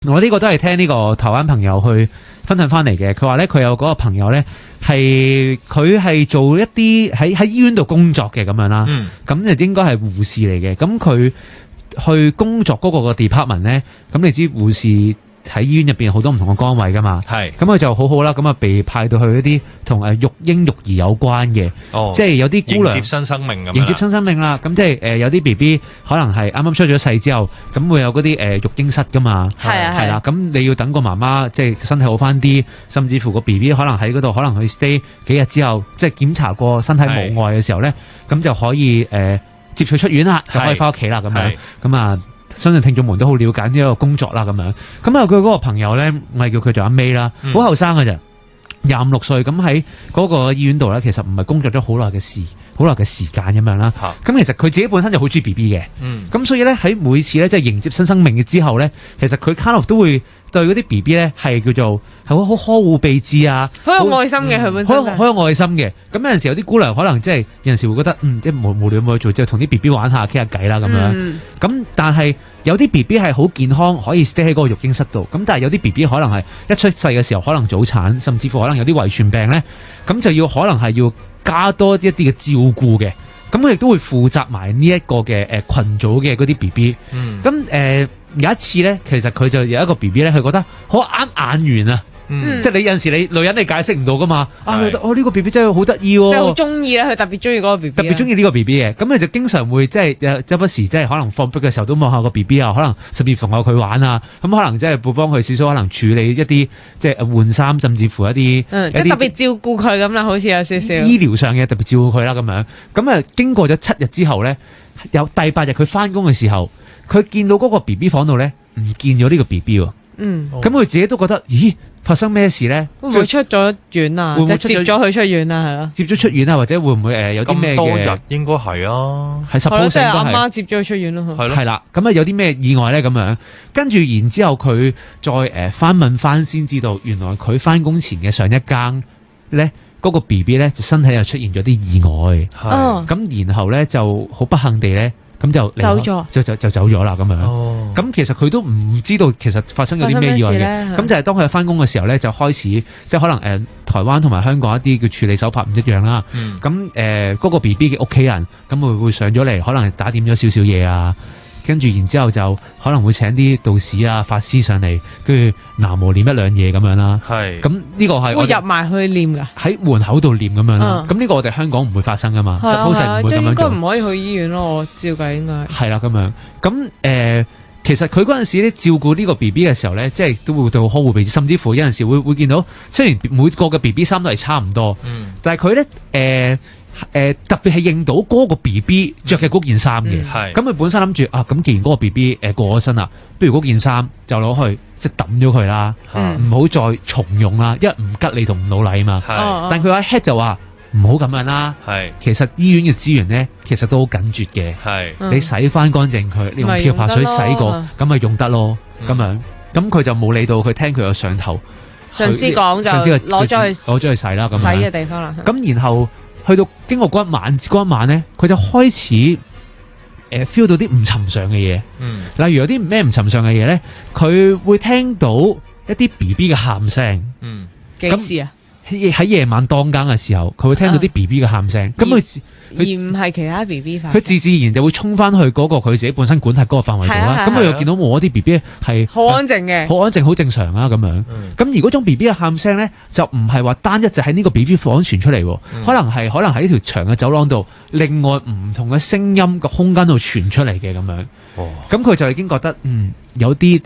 我呢個都係聽呢個台灣朋友去分享翻嚟嘅。佢話咧，佢有嗰個朋友咧，佢係做一啲喺醫院度工作嘅咁樣啦。咁就應該係護士嚟嘅。咁佢去工作嗰個 department 咧，咁你知護士喺醫院入邊好多唔同嘅崗位噶嘛，咁佢就好好啦，咁啊被派到去一啲同育嬰育兒有關嘅，即係有啲姑娘迎接新生命咁，迎接新生命啦。咁即係有啲 B B 可能係啱啱出咗世之後，咁會有嗰啲育嬰室噶嘛，係啦。咁你要等個媽媽即係身體好翻啲，甚至乎個 B B 可能喺嗰度可能去 stay 幾日之後，即係檢查過身體無礙嘅時候咧，咁就可以接佢出院啦，就可以翻屋企啦咁樣。咁啊。相信聽眾們都好了解呢個工作啦，咁樣咁啊，佢嗰個朋友咧，我係叫佢做阿 May 啦，好後生嘅啫，25、6歲，咁喺嗰個醫院度咧，其實唔係工作咗好耐嘅時間咁樣啦。咁其實佢自己本身就好中意 B B 嘅，咁所以咧喺每次咧即係迎接新生命嘅之後咧，其實佢 kind of 都會對嗰啲 B B 咧係叫做係好呵護備至啊，好有愛心嘅佢本身，好有愛心嘅。咁有陣時有啲姑娘可能即係有陣時會覺得即係無聊冇去做，之後同啲 B B 玩下傾下偈啦咁樣。咁但係有啲 B B 係好健康，可以 stay 喺嗰個育嬰室度。咁但係有啲 B B 可能係一出世嘅時候可能早產，甚至乎可能有啲遺傳病咧，咁就要可能係要加多一啲嘅照顧嘅。咁佢亦都會負責埋呢一個嘅群組嘅嗰啲 B B。咁有一次咧，其實佢就有一個 B B 咧，佢覺得好啱眼緣啊。即係你有陣時你女人你解釋唔到噶嘛，佢覺得呢個 B B 真係好得意喎，即係好中意啦，佢特別中意嗰個 B B， 特別中意呢個 B B 嘅，咁佢就經常會即係周不時即係可能放 break 嘅時候都望下個 B B 啊，可能甚至同下佢玩啊，咁可能即係會幫佢少少可能處理一啲即係換衫，甚至乎一啲即係特別照顧佢咁啦，好似有少少醫療上嘅特別照顧佢啦咁樣。咁啊經過咗7日之後咧，有第8日佢翻工嘅時候，佢見到嗰個 B B 房度咧唔見咗呢個 B B 喎。咁佢自己都覺得咦？發生咩事咧？會唔會出咗院啊？即係接咗佢出院啊？係咯，接咗出院啊？或者會唔會有啲咩嘅？咁多日應該係啊，係 suppose 即係阿媽接咗佢出院咯。係啦，咁啊有啲咩意外咧？咁樣跟住然之後佢再翻問翻先知道，原來佢翻工前嘅上一更咧，嗰個 B B 咧就身體又出現咗啲意外。咁然後咧就好不幸地咧。咁就走咗，就走咗啦咁樣。咁其實佢都唔知道其實發生咗啲咩意外嘅。咁就係當佢翻工嘅時候咧，就開始即係可能台灣同埋香港一啲叫處理手法唔一樣啦。咁嗰個 B B 嘅屋企人咁會上咗嚟，可能打點咗少少嘢啊。跟住然之後就可能會請啲道士啊、法師上嚟，跟住南無念一兩嘢咁樣啦。咁呢個係會入埋去念㗎，喺門口度念咁樣啦。咁呢個我哋香港唔會發生㗎嘛，suppose唔會咁樣做。即係應該唔可以去醫院咯，我照計應該係啦咁樣。咁其實佢嗰陣時咧照顧呢個 B B 嘅時候咧，即係都會對佢呵護備至，甚至乎有陣時會見到，雖然每個嘅 B B 衫都係差唔多，但係佢咧特別係認到嗰個 B B 着嘅嗰件衫嘅，咁佢本身諗住咁既然嗰個 B B 過咗身啦，不如嗰件衫就攞去即係抌咗佢啦，唔好再重用啦，因為唔吉利同唔老禮嘛。但佢話 head 就話唔好咁樣啦，其實醫院嘅資源咧其實都好緊絀嘅，你洗翻乾淨佢，你用漂白水洗過，咁咪用得咯，咁樣。咁佢就冇理到佢，聽佢個上頭上司講就攞咗去洗啦，咁洗嘅地方啦。咁然後去到經過嗰一晚咧，佢就開始feel 到啲唔尋常嘅嘢。例如有啲咩唔尋常嘅嘢咧，佢會聽到一啲 B B 嘅喊聲。幾時啊？喺夜晚當更嘅時候，佢會聽到啲 B B 嘅喊聲。咁佢而唔係其他 B B 發，佢自然就會衝翻去嗰個佢自己本身管轄嗰個範圍度啦。咁佢又見到我啲 B B 係好安靜嘅，好安靜，好正常啊咁樣。咁而嗰種 B B 嘅喊聲咧，就唔係話單一就喺呢個 B B 房傳出嚟，可能喺呢條長嘅走廊度，另外唔同嘅聲音個空間度傳出嚟嘅咁樣。咁佢就已經覺得有啲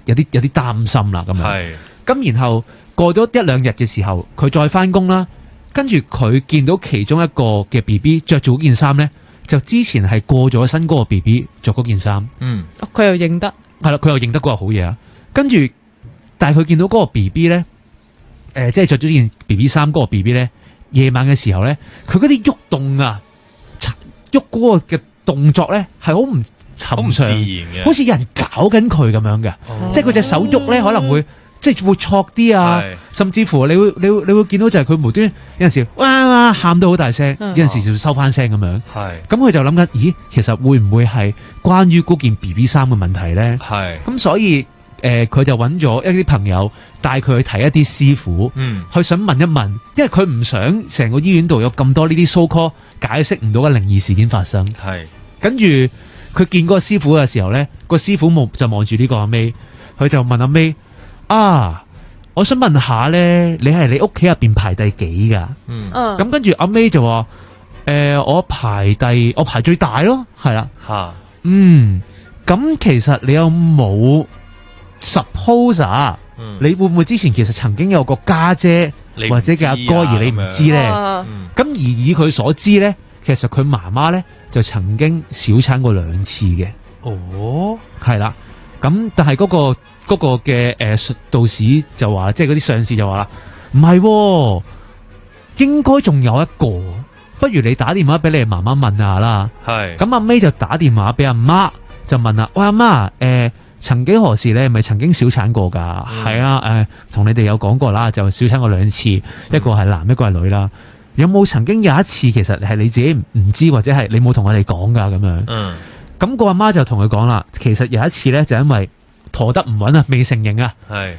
擔心啦咁樣。咁然後過咗1-2日嘅時候，佢再翻工啦，跟住佢見到其中一個嘅 B B 着住嗰件衫咧，就之前係過咗身嗰個 B B 着嗰件衫。佢又認得，係啦，佢又認得嗰個好嘢啊。跟住，但係佢見到嗰個 B B 咧，即係着咗件 B B 衫嗰個 B B 咧，夜晚嘅時候咧，佢嗰啲喐動啊，喐嗰個嘅動作咧係好唔尋常嘅，好似有人搞緊佢咁樣嘅，即係佢隻手喐咧可能會。即係會挫啲啊，甚至乎你會見到就係佢無端有陣時哇喊到好大聲，有陣時就收翻聲咁樣。咁佢就諗緊，咦，其實會唔會係關於嗰件 B B 衫嘅問題咧？咁所以佢就揾咗一啲朋友帶佢去睇一啲師傅，佢想問一問，因為佢唔想成個醫院度有咁多呢啲 so call 解釋唔到嘅靈異事件發生。跟住佢見嗰個師傅嘅時候呢，個師傅就望住呢個阿 May，佢就問阿 May 啊，我想問下呢，你係你屋企入邊排第幾噶？咁跟住阿 May 就話我排最大咯，係啦。咁其實你有冇 suppose 你會唔會之前其實曾經有個家姐或者嘅阿哥而你唔知呢？咁而以佢所知呢，其實佢媽媽呢就曾經小產過2次嘅。係啦。咁但係嗰個嘅道士就話，即係嗰啲上士就話啦，唔係，應該仲有一個，不如你打電話俾你媽媽問下啦。咁阿 May 就打電話俾阿媽，就問啦，喂阿媽，曾幾何時你係咪曾經小產過噶？係啊，同你哋有講過啦，就小產過2次，一個係男，一個係女啦。有冇曾經有一次其實係你自己唔知，或者係你冇同我哋講噶咁樣？咁個阿媽就同佢講啦，其實有一次咧，就因為陀得唔穩啊，未成形啊，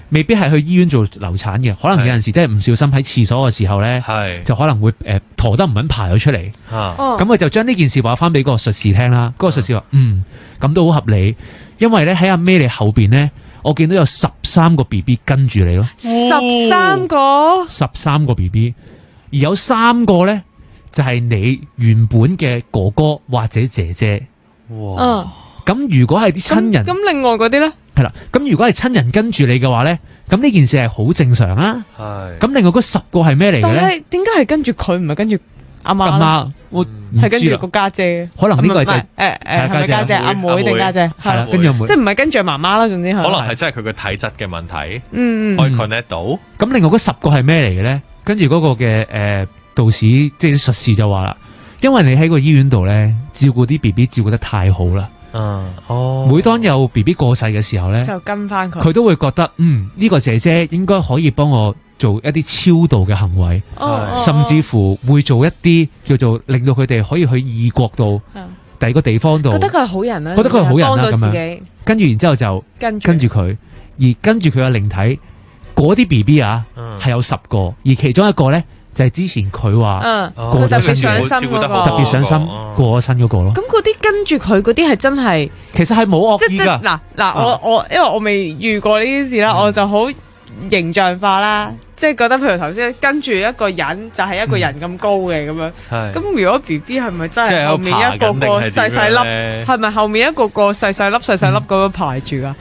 未必係去醫院做流產嘅，可能有陣時真係唔小心喺廁所嘅時候咧，就可能會陀得唔穩排咗出嚟。咁佢就將呢件事話翻俾嗰個術士聽啦。嗰個術士話咁都好合理，因為咧喺阿 May 你後邊咧，我見到有13個 BB 跟住你咯。13個 BB， 而有3個咧就係你原本嘅哥哥或者姐姐。咁如果係啲親人，咁另外嗰啲咧，係啦。咁如果係親人跟住你嘅話咧，咁呢件事係好正常啊。咁另外嗰10個係咩嚟嘅咧？但係點解係跟住佢，唔係跟住阿媽？阿媽，我係跟住個家姐。可能呢個係係咪家姐？阿妹定家姐？係啦，跟住阿妹，即係唔係跟住媽媽啦。總之可能係真係佢個體質嘅問題。可以 connect 到。咁另外嗰10個係咩嚟嘅咧？跟住嗰個嘅道士，即係術士就話啦，因為你喺個醫院度咧照顧啲 BB 照顧得太好啦。每當有 BB 過世嘅時候咧，就跟翻佢，佢都會覺得呢個姐姐應該可以幫我做一啲超度嘅行為，甚至乎會做一啲叫做令到佢哋可以去異國度第二個地方度，覺得佢係好人啦，覺得佢係好人啦咁樣。跟住然之後就跟住佢，而跟住佢嘅靈體嗰啲 BB 係有10個，而其中一個咧就係之前佢話過咗身嘅，特別上心過咗身嗰個咯。咁嗰啲跟住佢嗰啲係真係，其實係冇惡意噶。嗱，我因為我未遇過呢啲事啦，我就好形象化啦，即係覺得譬如頭先跟住一個人就係一個人咁高嘅咁樣。咁如果 BB 係咪真係後面一個個細細粒？係咪後面一個個細細粒咁樣排住噶？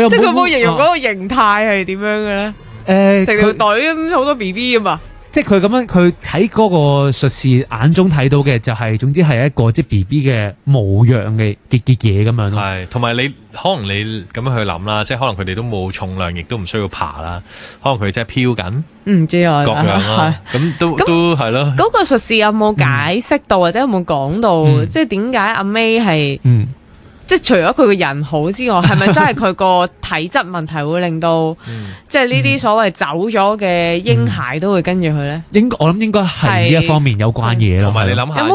即係佢冇形容嗰個形態係點樣嘅咧？成條隊咁好多 BB 噶嘛？即係佢咁樣，佢喺嗰個術士眼中睇到嘅就係，總之係一個即係 BB 嘅模樣嘅嘢咁樣咯。係，同埋你可能你咁樣去諗啦，即係可能佢哋都冇重量，亦都唔需要爬啦，可能佢即係飄緊，唔知啊，各樣啦，咁都係咯。嗰個術士有冇解釋到，或者有冇講到，即係點解阿 May 係即係除咗佢個人好之外，係咪真係佢個體質問題會令到即係呢啲所謂走咗嘅嬰孩都會跟住佢咧？我諗應該係呢一方面有關嘢咯。同埋你諗下，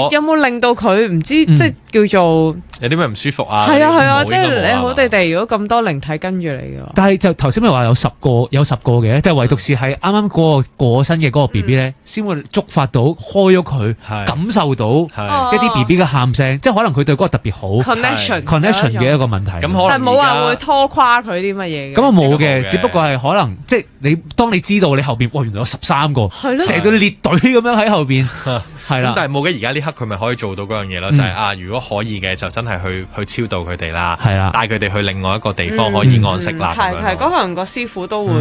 有冇令到佢唔知即係叫做有啲咩唔舒服啊？係啊，即係你好地地，如果咁多靈體跟住你嘅話，但係就頭先咪話有10個嘅，即係唯獨是係啱啱嗰個過身嘅嗰個 BB 咧，先會觸發到開咗佢，感受到一啲 BB 嘅喊聲，即係可能佢對嗰個特別好。connection 嘅一個問題，但係冇話會拖垮佢啲乜嘢嘅。咁啊冇嘅，只不過係可能即係你當你知道你後邊，哇原來有13個，成隊列隊咁樣喺後邊，係啦。但係冇嘅，而家呢刻佢咪可以做到嗰樣嘢咯，就係如果可以嘅，就真係去超度佢哋啦，係啦，帶佢哋去另外一個地方可以安息啦。係嗰可能個師傅都會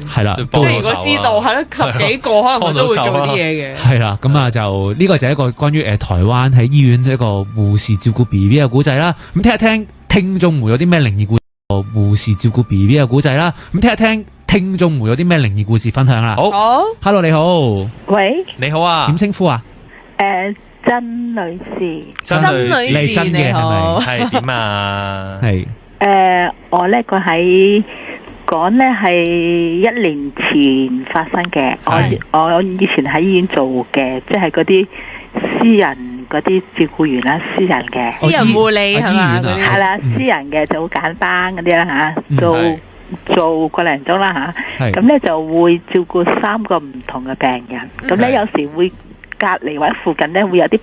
係啦，即係如果知道係咯10幾個，可能佢都會做啲嘢嘅。係啦，咁啊就呢個就係一個關於台灣喺醫院一個護士照顧 BB 嘅故仔啦。咁聽一聽聽眾會有啲咩靈異故事？護士照顧 BB 嘅故仔啦。咁聽一聽聽眾會有啲咩靈異故事分享啦。好 ，Hello 你好，喂，你好啊，點稱呼啊？曾女士，曾女士你好，係點啊？係我咧佢喺講咧係1年前發生嘅。我以前喺醫院做嘅，即係嗰啲私人嗰啲照顧員啦，私人嘅，私人護理係嘛？係啦，私人嘅就好簡單嗰啲啦嚇，做個零鐘啦嚇，咁咧就會照顧3個唔同嘅病人，咁咧有時會隔離或者附近咧會有啲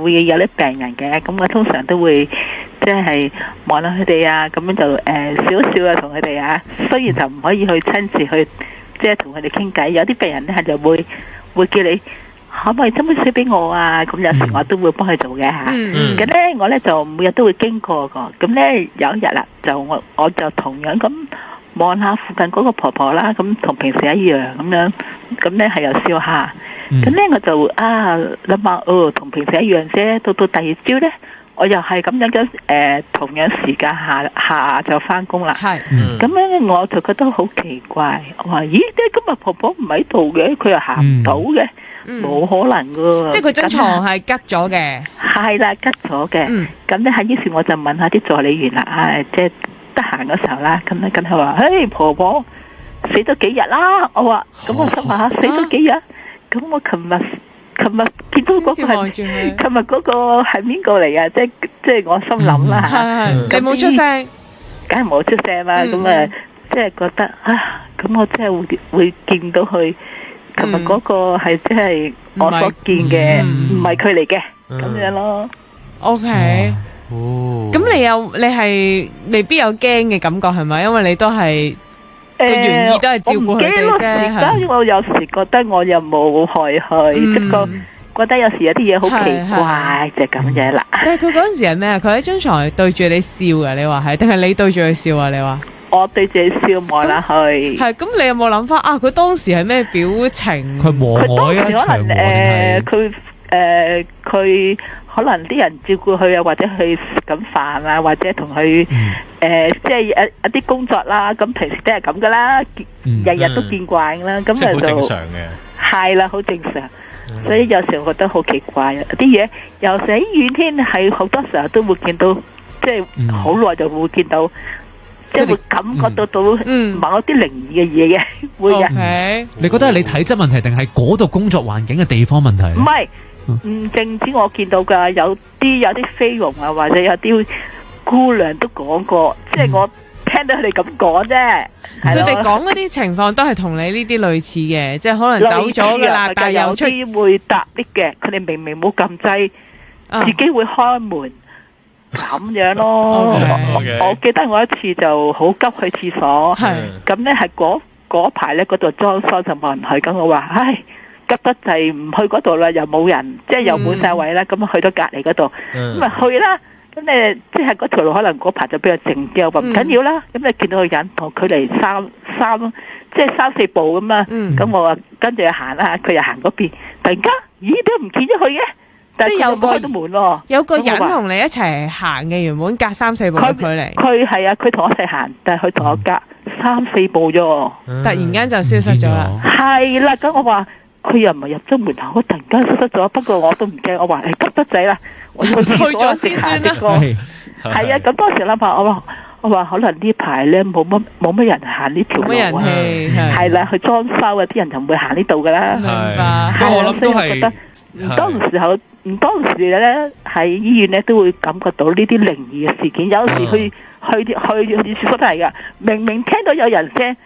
會有啲病人嘅，咁我通常都會即係望下佢哋啊，咁樣就少少啊同佢哋啊，雖然就唔可以去親自去即係同佢哋傾偈，有啲病人咧就會叫你可唔可以斟杯水俾我啊？咁有時我都會幫佢做嘅嚇。咁咧我咧就每日都會經過個，咁咧有一日啦，就我就同樣咁望下附近嗰個婆婆啦，咁同平時一樣咁樣，咁咧係又笑下。咁咧我就諗下，同平時一樣啫。到第二朝咧，我又係咁樣嘅同樣時間下就翻工啦。係，咁樣我就覺得好奇怪。我話：咦，點解今日婆婆唔喺度嘅？佢又行唔到嘅，冇可能噶。即係佢張床係吉咗嘅。係啦，吉咗嘅。咁咧喺於是我就問下啲助理員啦，即係得閒嗰時候啦。咁咧佢話：嘿，婆婆死咗幾日啦？我話：咁我心話死咗幾日？咁我琴日見到嗰個係，琴日嗰個係邊個嚟啊？即係我心諗啦嚇，你冇出聲，梗係冇出聲啦。咁即係覺得咁我真係會見到佢，琴日嗰個係即係我所見嘅，唔係佢嚟嘅咁樣咯。OK，咁你係未必有驚嘅感覺係咪？因為你都係。個原意都係照顧佢哋啫。而家我有時覺得我又冇害佢，即係覺得有時有啲嘢好奇怪就咁樣啦。但係佢嗰陣時係咩啊？佢喺張床對住你笑㗎，你話係？定係你對住佢笑啊？你話？我對住佢笑望啦佢。係咁，你有冇諗翻啊？佢當時係咩表情？佢和藹啊，長和佢可能啲人照顧佢啊，或者去食緊飯啊，或者同佢即係一啲工作啦。咁平時都係咁噶啦，日日都見慣啦。咁就好正常嘅。係啦，好正常。所以有時候覺得好奇怪啊！啲嘢有時喺醫院添，係好多時候都會見到，即係好耐就會見到，即係會感覺到某一啲靈異嘅嘢嘅會嘅。你覺得係你體質問題，定係嗰度工作環境嘅地方問題？唔係。唔淨止我見到噶，有啲菲傭啊，或者有啲姑娘都講過，即係我聽到佢哋咁講啫。佢哋講嗰啲情況都係同你呢啲類似嘅，即係可能走咗噶啦，但係有啲會搭 lift 嘅，佢哋明明冇撳掣，自己會開門咁樣咯。我記得我一次就好急去廁所，咁咧係嗰排咧嗰度裝修就冇人去，咁我話唉。急得滯唔去嗰度啦，又冇人，即係又滿晒位啦，咁去到隔離嗰度，咁咪去啦。咁你即係嗰條路可能嗰排就比較靜啲，我話唔緊要啦。咁你見到個人同距離三四步咁啊，咁我話跟住行啦，佢又行嗰邊，突然間咦都唔見咗佢嘅，即係有個開到門咯，有個人同你一齊行嘅，原本隔3、4步嘅距離。佢係啊，佢同我一齊行，但係佢同我隔3、4步啫，突然間就消失咗啦。係啦，咁我話。佢又唔係入咗門口，我突然間消失咗。不過我都唔驚，我話急得滯啦，我去咗先算啦。係啊，咁當時諗下，我話可能呢排咧冇乜人行呢條路啊。係啦，去裝修啊，啲人就唔會行呢度噶啦。明白。係啊，所以我覺得唔當時咧喺醫院咧都會感覺到呢啲靈異嘅事件。有時去廁所都係噶，明明聽到有人聲。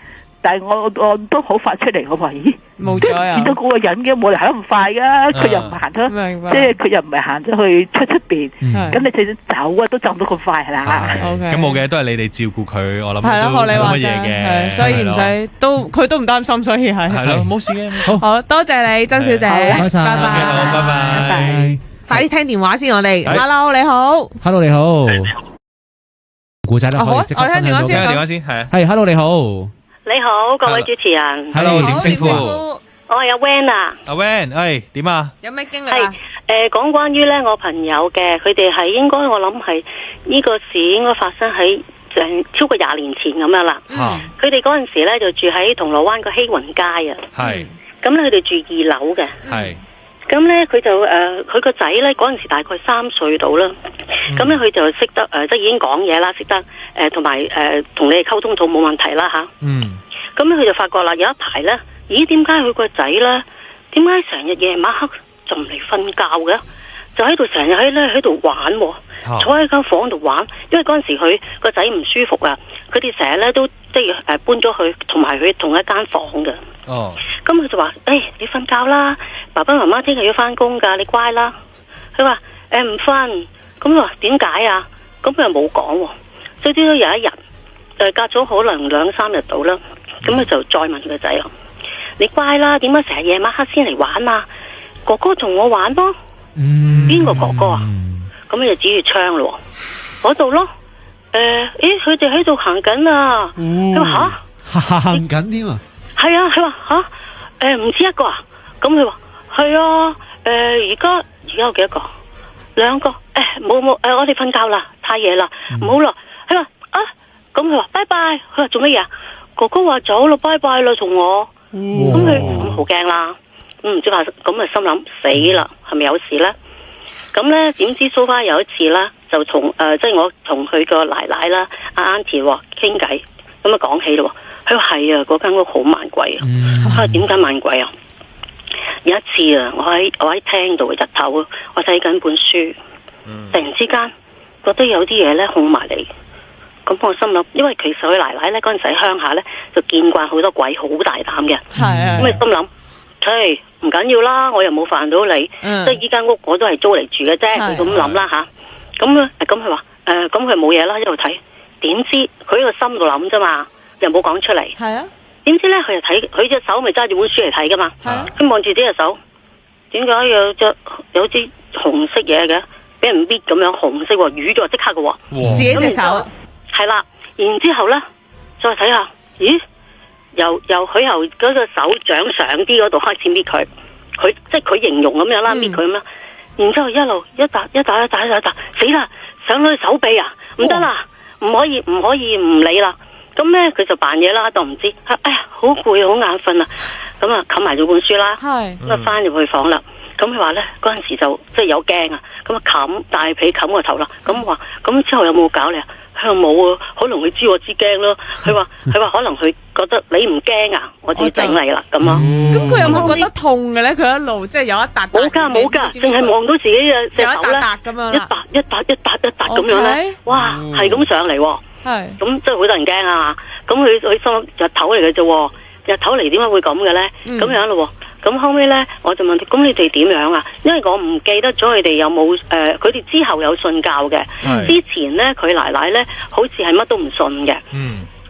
但係我都好快出嚟，我話咦冇咗啊！見到嗰個人嘅冇嚟行得咁快噶，佢又唔行咗，即係佢又唔係行咗去出邊，咁你就算走啊都走唔到咁快係啦。咁冇嘅，都係你哋照顧佢，我諗係咯，學你話乜嘢嘅，所以唔使佢都唔擔心，所以係咯，冇事嘅。好多謝你，曾小姐，拜拜，拜拜。快啲聽電話先，我哋 Hello 你好 ，Hello 你好，故仔啦，我聽電話先，聽電話先，係 Hello 你好。你好，各位主持人。Hello，點稱呼？我係阿 Van 啊。阿 Van，點啊？有咩經歷啊？講關於咧我朋友嘅，佢哋係應該我諗係呢個事應該發生喺超過20年前咁樣啦。佢哋嗰陣時咧就住喺銅鑼灣個希雲街啊。係。咁咧佢哋住2樓嘅。係。咁咧佢就佢個仔咧嗰陣時大概3歲到啦。咁咧佢就識得即係已經講嘢啦，識得同埋同你哋溝通到冇問題啦吓。咁咧佢就發覺啦，有一排咧，咦點解佢個仔咧，點解成日夜晚黑就唔嚟瞓覺嘅？就喺度成日喺度玩喎，坐喺間房度玩。因為嗰陣時佢個仔唔舒服啊，佢哋成日咧都即係搬咗去同埋佢同一間房嘅。哦，咁佢就話：你瞓覺啦，爸爸媽媽聽日要翻工㗎，你乖啦。佢話：唔瞓。咁佢話點解啊？咁佢又冇講喎。所以都有一日，隔咗可能2-3日到啦。咁佢就再問個仔啊：你乖啦，點解成日夜晚黑先嚟玩啊？哥哥同我玩咯。邊個哥哥啊？咁就指住窗咯，嗰度咯。佢哋喺度行緊啊。佢話行緊添啊？係啊，佢話唔止一個啊。咁佢話係啊。而家有幾多個？2個。冇，我哋瞓覺啦，太夜啦，唔好啦。佢話咁佢話拜拜。佢話做乜嘢啊？哥哥話走咯，拜拜啦，同我。咁佢咁好驚啦。唔知話咁啊，心諗死啦，係咪有事咧？咁咧點知蘇花有一次啦，就同即係我同佢個奶奶啦，阿 Auntie 傾偈，咁啊講起咯。佢話係啊，嗰間屋好猛鬼啊。點解猛鬼啊？有一次啊，我喺廳度日頭啊，我睇緊本書，突然之間覺得有啲嘢咧控埋嚟。咁我心諗，因為其實佢奶奶咧嗰陣時喺鄉下咧就見慣好多鬼，好大膽嘅。咁咪心諗。唔緊要啦，我又冇煩到你，即係依間屋我都係租嚟住嘅啫，佢咁諗啦吓。咁佢話咁佢冇嘢啦，一路睇，點知佢喺個心度諗啫嘛，又冇講出嚟。係啊，點知咧佢又睇，佢隻手咪揸住本書嚟睇噶嘛。佢望住呢隻手，點解有支紅色嘢嘅，俾人搣咁樣紅色，瘀咗即刻嘅。自己隻手係啦，然之後咧再睇下，咦？由佢由嗰個手掌上啲嗰度開始搣佢即係佢形容咁樣啦，搣佢咁樣，然之後一路一笪，死啦！上到手臂啊，唔得啦，唔可以唔理啦。咁咧佢就扮嘢啦，當唔知。哎呀，好攰，好眼瞓啊！咁啊，冚埋咗本書啦，咁啊翻入去房啦。咁佢話咧嗰陣時就即係有驚啊，咁啊冚大被冚個頭啦。咁話咁之後有冇搞你啊？佢話冇啊，可能佢知我知驚咯。佢話可能佢覺得你唔驚啊，我自己整你啦咁啊。咁佢有冇覺得痛嘅咧？佢一路即係有一笪冇㗎，淨係望到自己嘅隻手咧，咁樣一笪咁樣咧，哇，係咁上嚟喎。係咁真係好多人驚啊！咁佢心諗日頭嚟嘅啫，日頭嚟點解會咁嘅咧？咁樣咯。咁後尾咧，我就問：咁你哋點樣啊？因為我唔記得咗佢哋有冇佢哋之後有信教嘅。之前咧，佢奶奶咧，好似係乜都唔信嘅。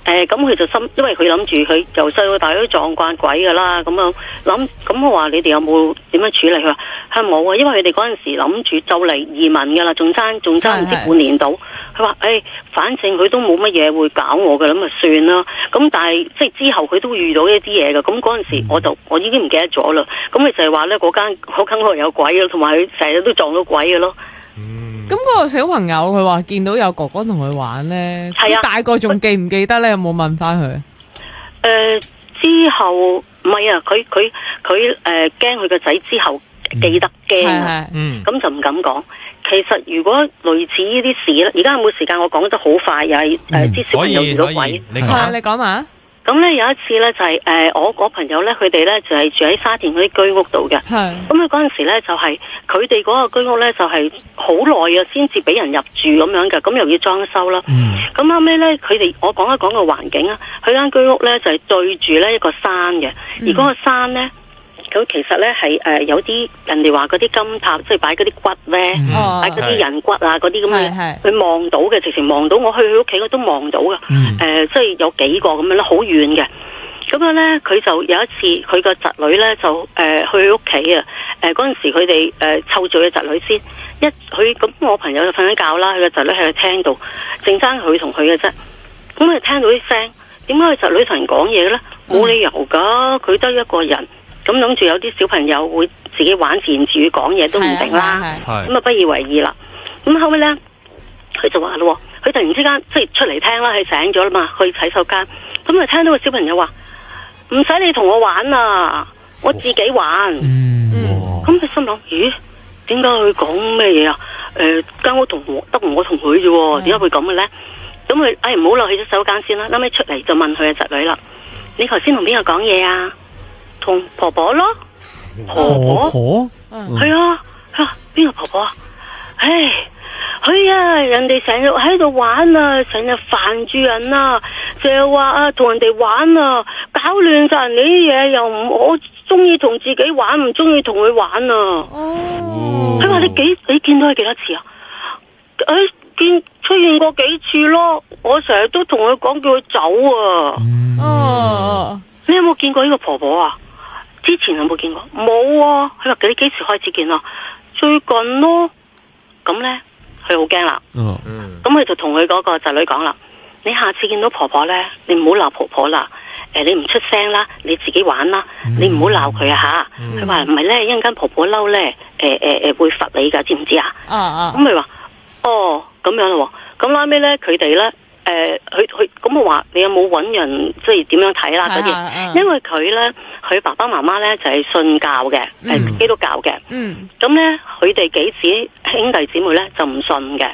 咁佢就因為佢諗住佢由細到大都撞慣鬼噶啦，咁樣諗。咁我話你哋有冇點樣處理？佢話係冇啊，因為佢哋嗰陣時諗住就嚟移民噶啦，仲爭唔知半年到。佢話反正佢都冇乜嘢會搞我嘅，咁咪算啦。咁但係即係之後佢都會遇到一啲嘢嘅。咁嗰陣時我已經唔記得咗啦。咁佢就係話咧嗰間屋有鬼咯，同埋佢成日都撞到鬼嘅咯。咁嗰個小朋友佢話見到有哥哥同佢玩咧，大個仲記唔記得咧？有冇問翻佢？之後唔係啊，佢驚佢個仔之後記得驚，咁就唔敢講。其實如果類似呢啲事咧，而家有冇時間？我講得好快，又係啲小朋友遇到鬼。你講嘛？咁咧有一次咧就係我朋友咧佢哋咧就係住喺沙田嗰啲居屋度嘅。咁佢嗰陣時咧就係佢哋嗰個居屋咧就係好耐啊先至俾人入住咁樣嘅，咁又要裝修啦。咁後尾咧佢哋我講一講個環境啊，佢間居屋咧就係對住咧一個山嘅，而嗰個山咧。咁其實咧係有啲人哋話嗰啲金塔，即係擺嗰啲骨咧，擺嗰啲人骨啊嗰啲咁嘅，佢望到嘅，直情望到。我去佢屋企我都望到嘅，即係有幾個咁樣咧，好遠嘅。咁樣咧，佢就有一次佢個侄女咧就去佢屋企啊。嗰陣時佢哋湊住佢侄女先，咁我朋友就瞓緊覺啦，佢個侄女喺個廳度，淨爭佢同佢嘅啫。咁佢聽到啲聲，點解佢侄女同人講嘢咧？冇理由噶，佢得一個人。咁諗住有啲小朋友會自己玩自言自語講嘢都唔定啦，咁啊不以為意啦。咁後尾咧，佢就話咯，佢突然之間即係出嚟聽啦，佢醒咗啦嘛，去洗手間，咁啊聽到個小朋友話唔使你同我玩啊，我自己玩。咁佢心諗，咦，點解佢講咩嘢啊？間屋得我同佢啫，點解會咁嘅咧？咁佢唔好落去咗洗手間先啦，後尾出嚟就問佢嘅侄女啦，你頭先同邊個講嘢啊？同婆婆咯，婆婆係啊，邊個婆婆啊？唉，佢啊，人哋成日喺度玩啊，成日煩住人啊，成日話啊同人哋玩啊，搞亂晒人哋啲嘢，又唔我中意同自己玩，唔中意同佢玩啊。哦，佢話你見到佢幾多次啊？出現過幾次咯，我成日都同佢講叫佢走啊。哦，你有冇見過呢個婆婆啊？之前有冇見過？冇啊。佢話你幾時開始見啊？最近咯。咁咧，佢好驚啦。咁佢就同佢嗰個侄女講啦：你下次見到婆婆咧，你唔好鬧婆婆啦。你唔出聲啦，你自己玩啦，你唔好鬧佢啊吓。佢話唔係咧，一陣間婆婆嬲咧，會罰你噶，知唔知啊？咁佢話哦咁樣咯。咁拉尾咧，佢哋咧，佢咁我話你有冇揾人即係點樣睇啦嗰啲？因為佢咧，佢爸爸媽媽咧就係信教嘅，基督教嘅。咁咧，佢哋幾姊兄弟姊妹咧就唔信嘅。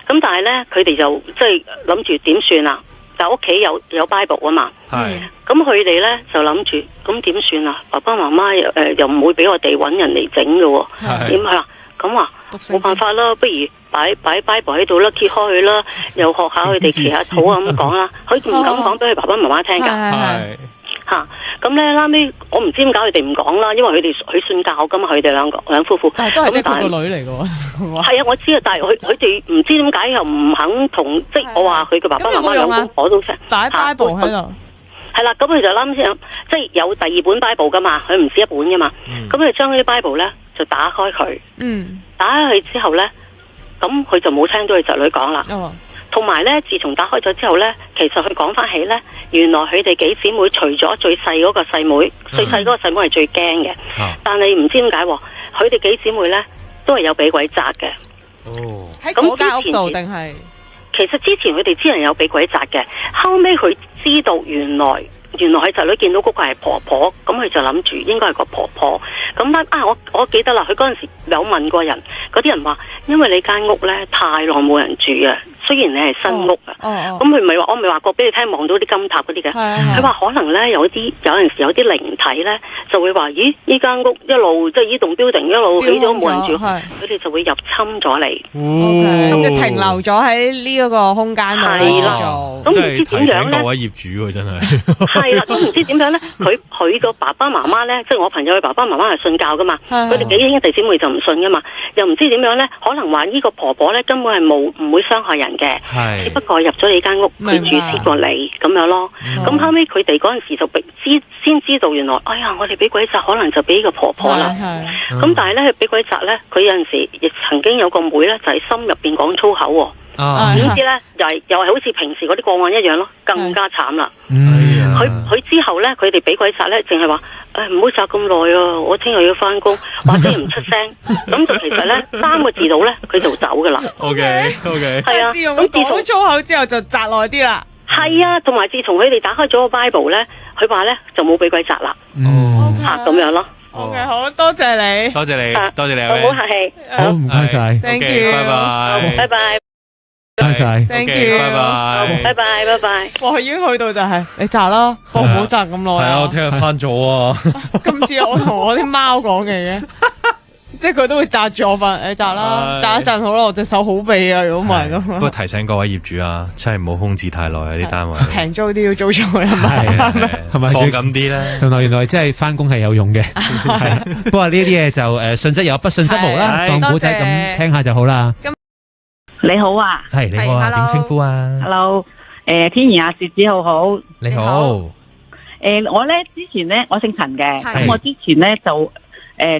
咁但係咧，佢哋就即係諗住點算啊？但屋企有 Bible 啊嘛。咁佢哋咧就諗住咁點算啊？爸爸媽媽又唔會俾我哋揾人嚟整嘅喎。點啊？咁話冇辦法啦，不如擺 Bible 喺度啦，揭開佢啦，又學下佢哋祈下禱啊咁講啦。佢唔敢講俾佢爸爸媽媽聽噶。咁咧拉尾我唔知點解佢哋唔講啦，因為佢信教噶嘛，佢哋兩夫婦。但係都係佢個女嚟嘅喎。係啊，我知啊，但係佢哋唔知點解又唔肯同，即係我話佢嘅爸爸媽媽兩公婆都聲擺 Bible 喺度。係啦，咁佢就諗先，即係有第二本 Bible 噶嘛，佢唔止一本噶嘛。咁佢將嗰啲 Bible 咧就打開佢，打開佢之後咧，咁佢就冇聽到佢侄女講啦。同埋咧，自從打開咗之後咧，其實佢講翻起咧，原來佢哋幾姊妹除咗最細嗰個細妹，最細嗰個細妹係最驚嘅。但係唔知點解，佢哋幾姊妹咧都係有俾鬼責嘅。哦，喺嗰間屋度定係？其實之前佢哋知人有俾鬼責嘅，後尾佢知道原來佢侄女見到嗰個係婆婆，咁佢就諗住應該係個婆婆。咁我記得啦，佢嗰陣時有問過人，嗰啲人話因為你間屋咧太耐冇人住啊，雖然你係新屋啊，咁佢咪話我咪話過俾你聽，望到啲金塔嗰啲嘅，佢話可能咧有陣時有啲靈體咧就會話咦呢間屋一路即係呢棟 building 一路起咗冇人住，佢哋就會入侵咗你，咁就停留咗喺呢一個空間度做，咁唔知點樣咧？各位業主真係係啦，咁唔知點樣咧？佢個爸爸媽媽咧，即係我朋友嘅爸爸媽媽係信教噶嘛，佢哋幾兄弟姊妹就唔信噶嘛，又唔知點樣咧？可能話呢個婆婆咧根本係唔會傷害人嘅，只不過入咗你間屋，佢注視過你咁樣咯。咁後尾佢哋嗰陣時就先知道原來，哎呀，我哋俾鬼責，可能就俾呢個婆婆啦。咁但係咧，佢俾鬼責咧，佢有陣時亦曾經有個妹咧，就喺心入邊講粗口喎。點知咧，又係好似平時嗰啲個案一樣咯，更加慘啦。佢之後咧，佢哋俾鬼責咧，淨係話唔好責咁耐啊！我聽日要翻工，或者唔出聲，咁就其實咧3個字到咧，佢就走噶啦。OK，係啊。咁自從粗口之後就責耐啲啦。係啊，同埋自從佢哋打開咗個 Bible 咧，佢話咧就冇俾鬼責啦。咁樣咯。OK，好多謝你，多謝你，多謝你，唔好客氣。好，唔該晒 ，Thank you，拜拜，拜拜。唔該晒 ，Thank you，拜拜，拜拜，拜拜。哇，已經去到就係你責啦，我唔好責咁耐。係啊，我聽日翻咗啊。咁似我同我啲貓講嘅，即係佢都會責住我份，你責啦，責一陣好啦，我隻手好痹啊，如果唔係咁。不過提醒各位業主啊，真係唔好空置太耐啊啲單位。平租啲要租出去係咪？係咪放咁啲咧？原來真係翻工係有用嘅。不過呢啲嘢就信則有，不信則無啦。當古仔咁聽下就好啦。你好啊，係你好啊，點稱呼啊 ？Hello， 天怡啊，薛子好，你好。我咧之前咧，我姓陳嘅，咁我之前咧就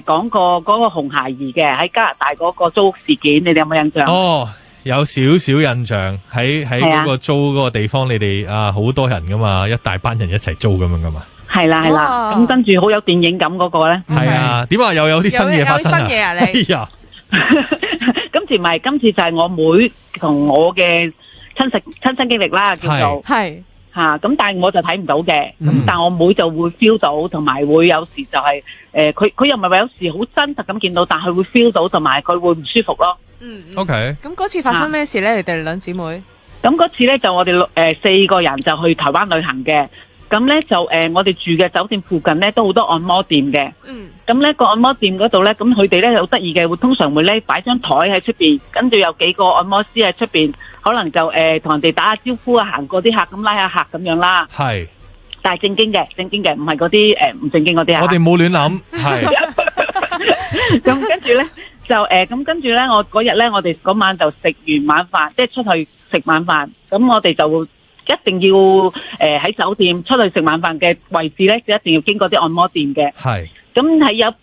講過嗰個紅孩兒嘅喺加拿大嗰個租屋事件，你哋有冇印象？哦，有少少印象，喺嗰個租嗰個地方，你哋好多人噶嘛，一大班人一齊租咁樣噶嘛。係啦，咁跟住好有電影感嗰個咧。係啊，點啊？又有啲新嘢發生啊！新嘢啊，你。哎呀！今次就係我妹同我嘅親身經歷啦，叫做係吓咁，但係我就睇唔到嘅，咁但係我妹就會 feel 到，同埋會有時就係佢又唔係話有時好真實咁見到，但係會 feel 到，同埋佢會唔舒服咯。OK。咁嗰次發生咩事咧？你哋兩姊妹？咁嗰次咧就我哋4個人就去台灣旅行嘅。咁咧就我哋住嘅酒店附近咧都好多按摩店嘅。咁咧個按摩店嗰度咧，咁佢哋咧好得意嘅，通常會咧擺張台喺出邊，跟住有幾個按摩師喺出邊，可能就同人哋打下招呼啊，行過啲客咁拉下客咁樣啦。係，但係正經嘅，唔係嗰啲唔正經嗰啲啊。我哋冇亂諗，係。咁跟住咧就咁跟住咧，我嗰日咧，我哋嗰晚就食完晚飯，即係出去食晚飯。咁我哋就一定要喺酒店出去食晚飯嘅位置咧，就一定要經過啲按摩店嘅。係。咁係有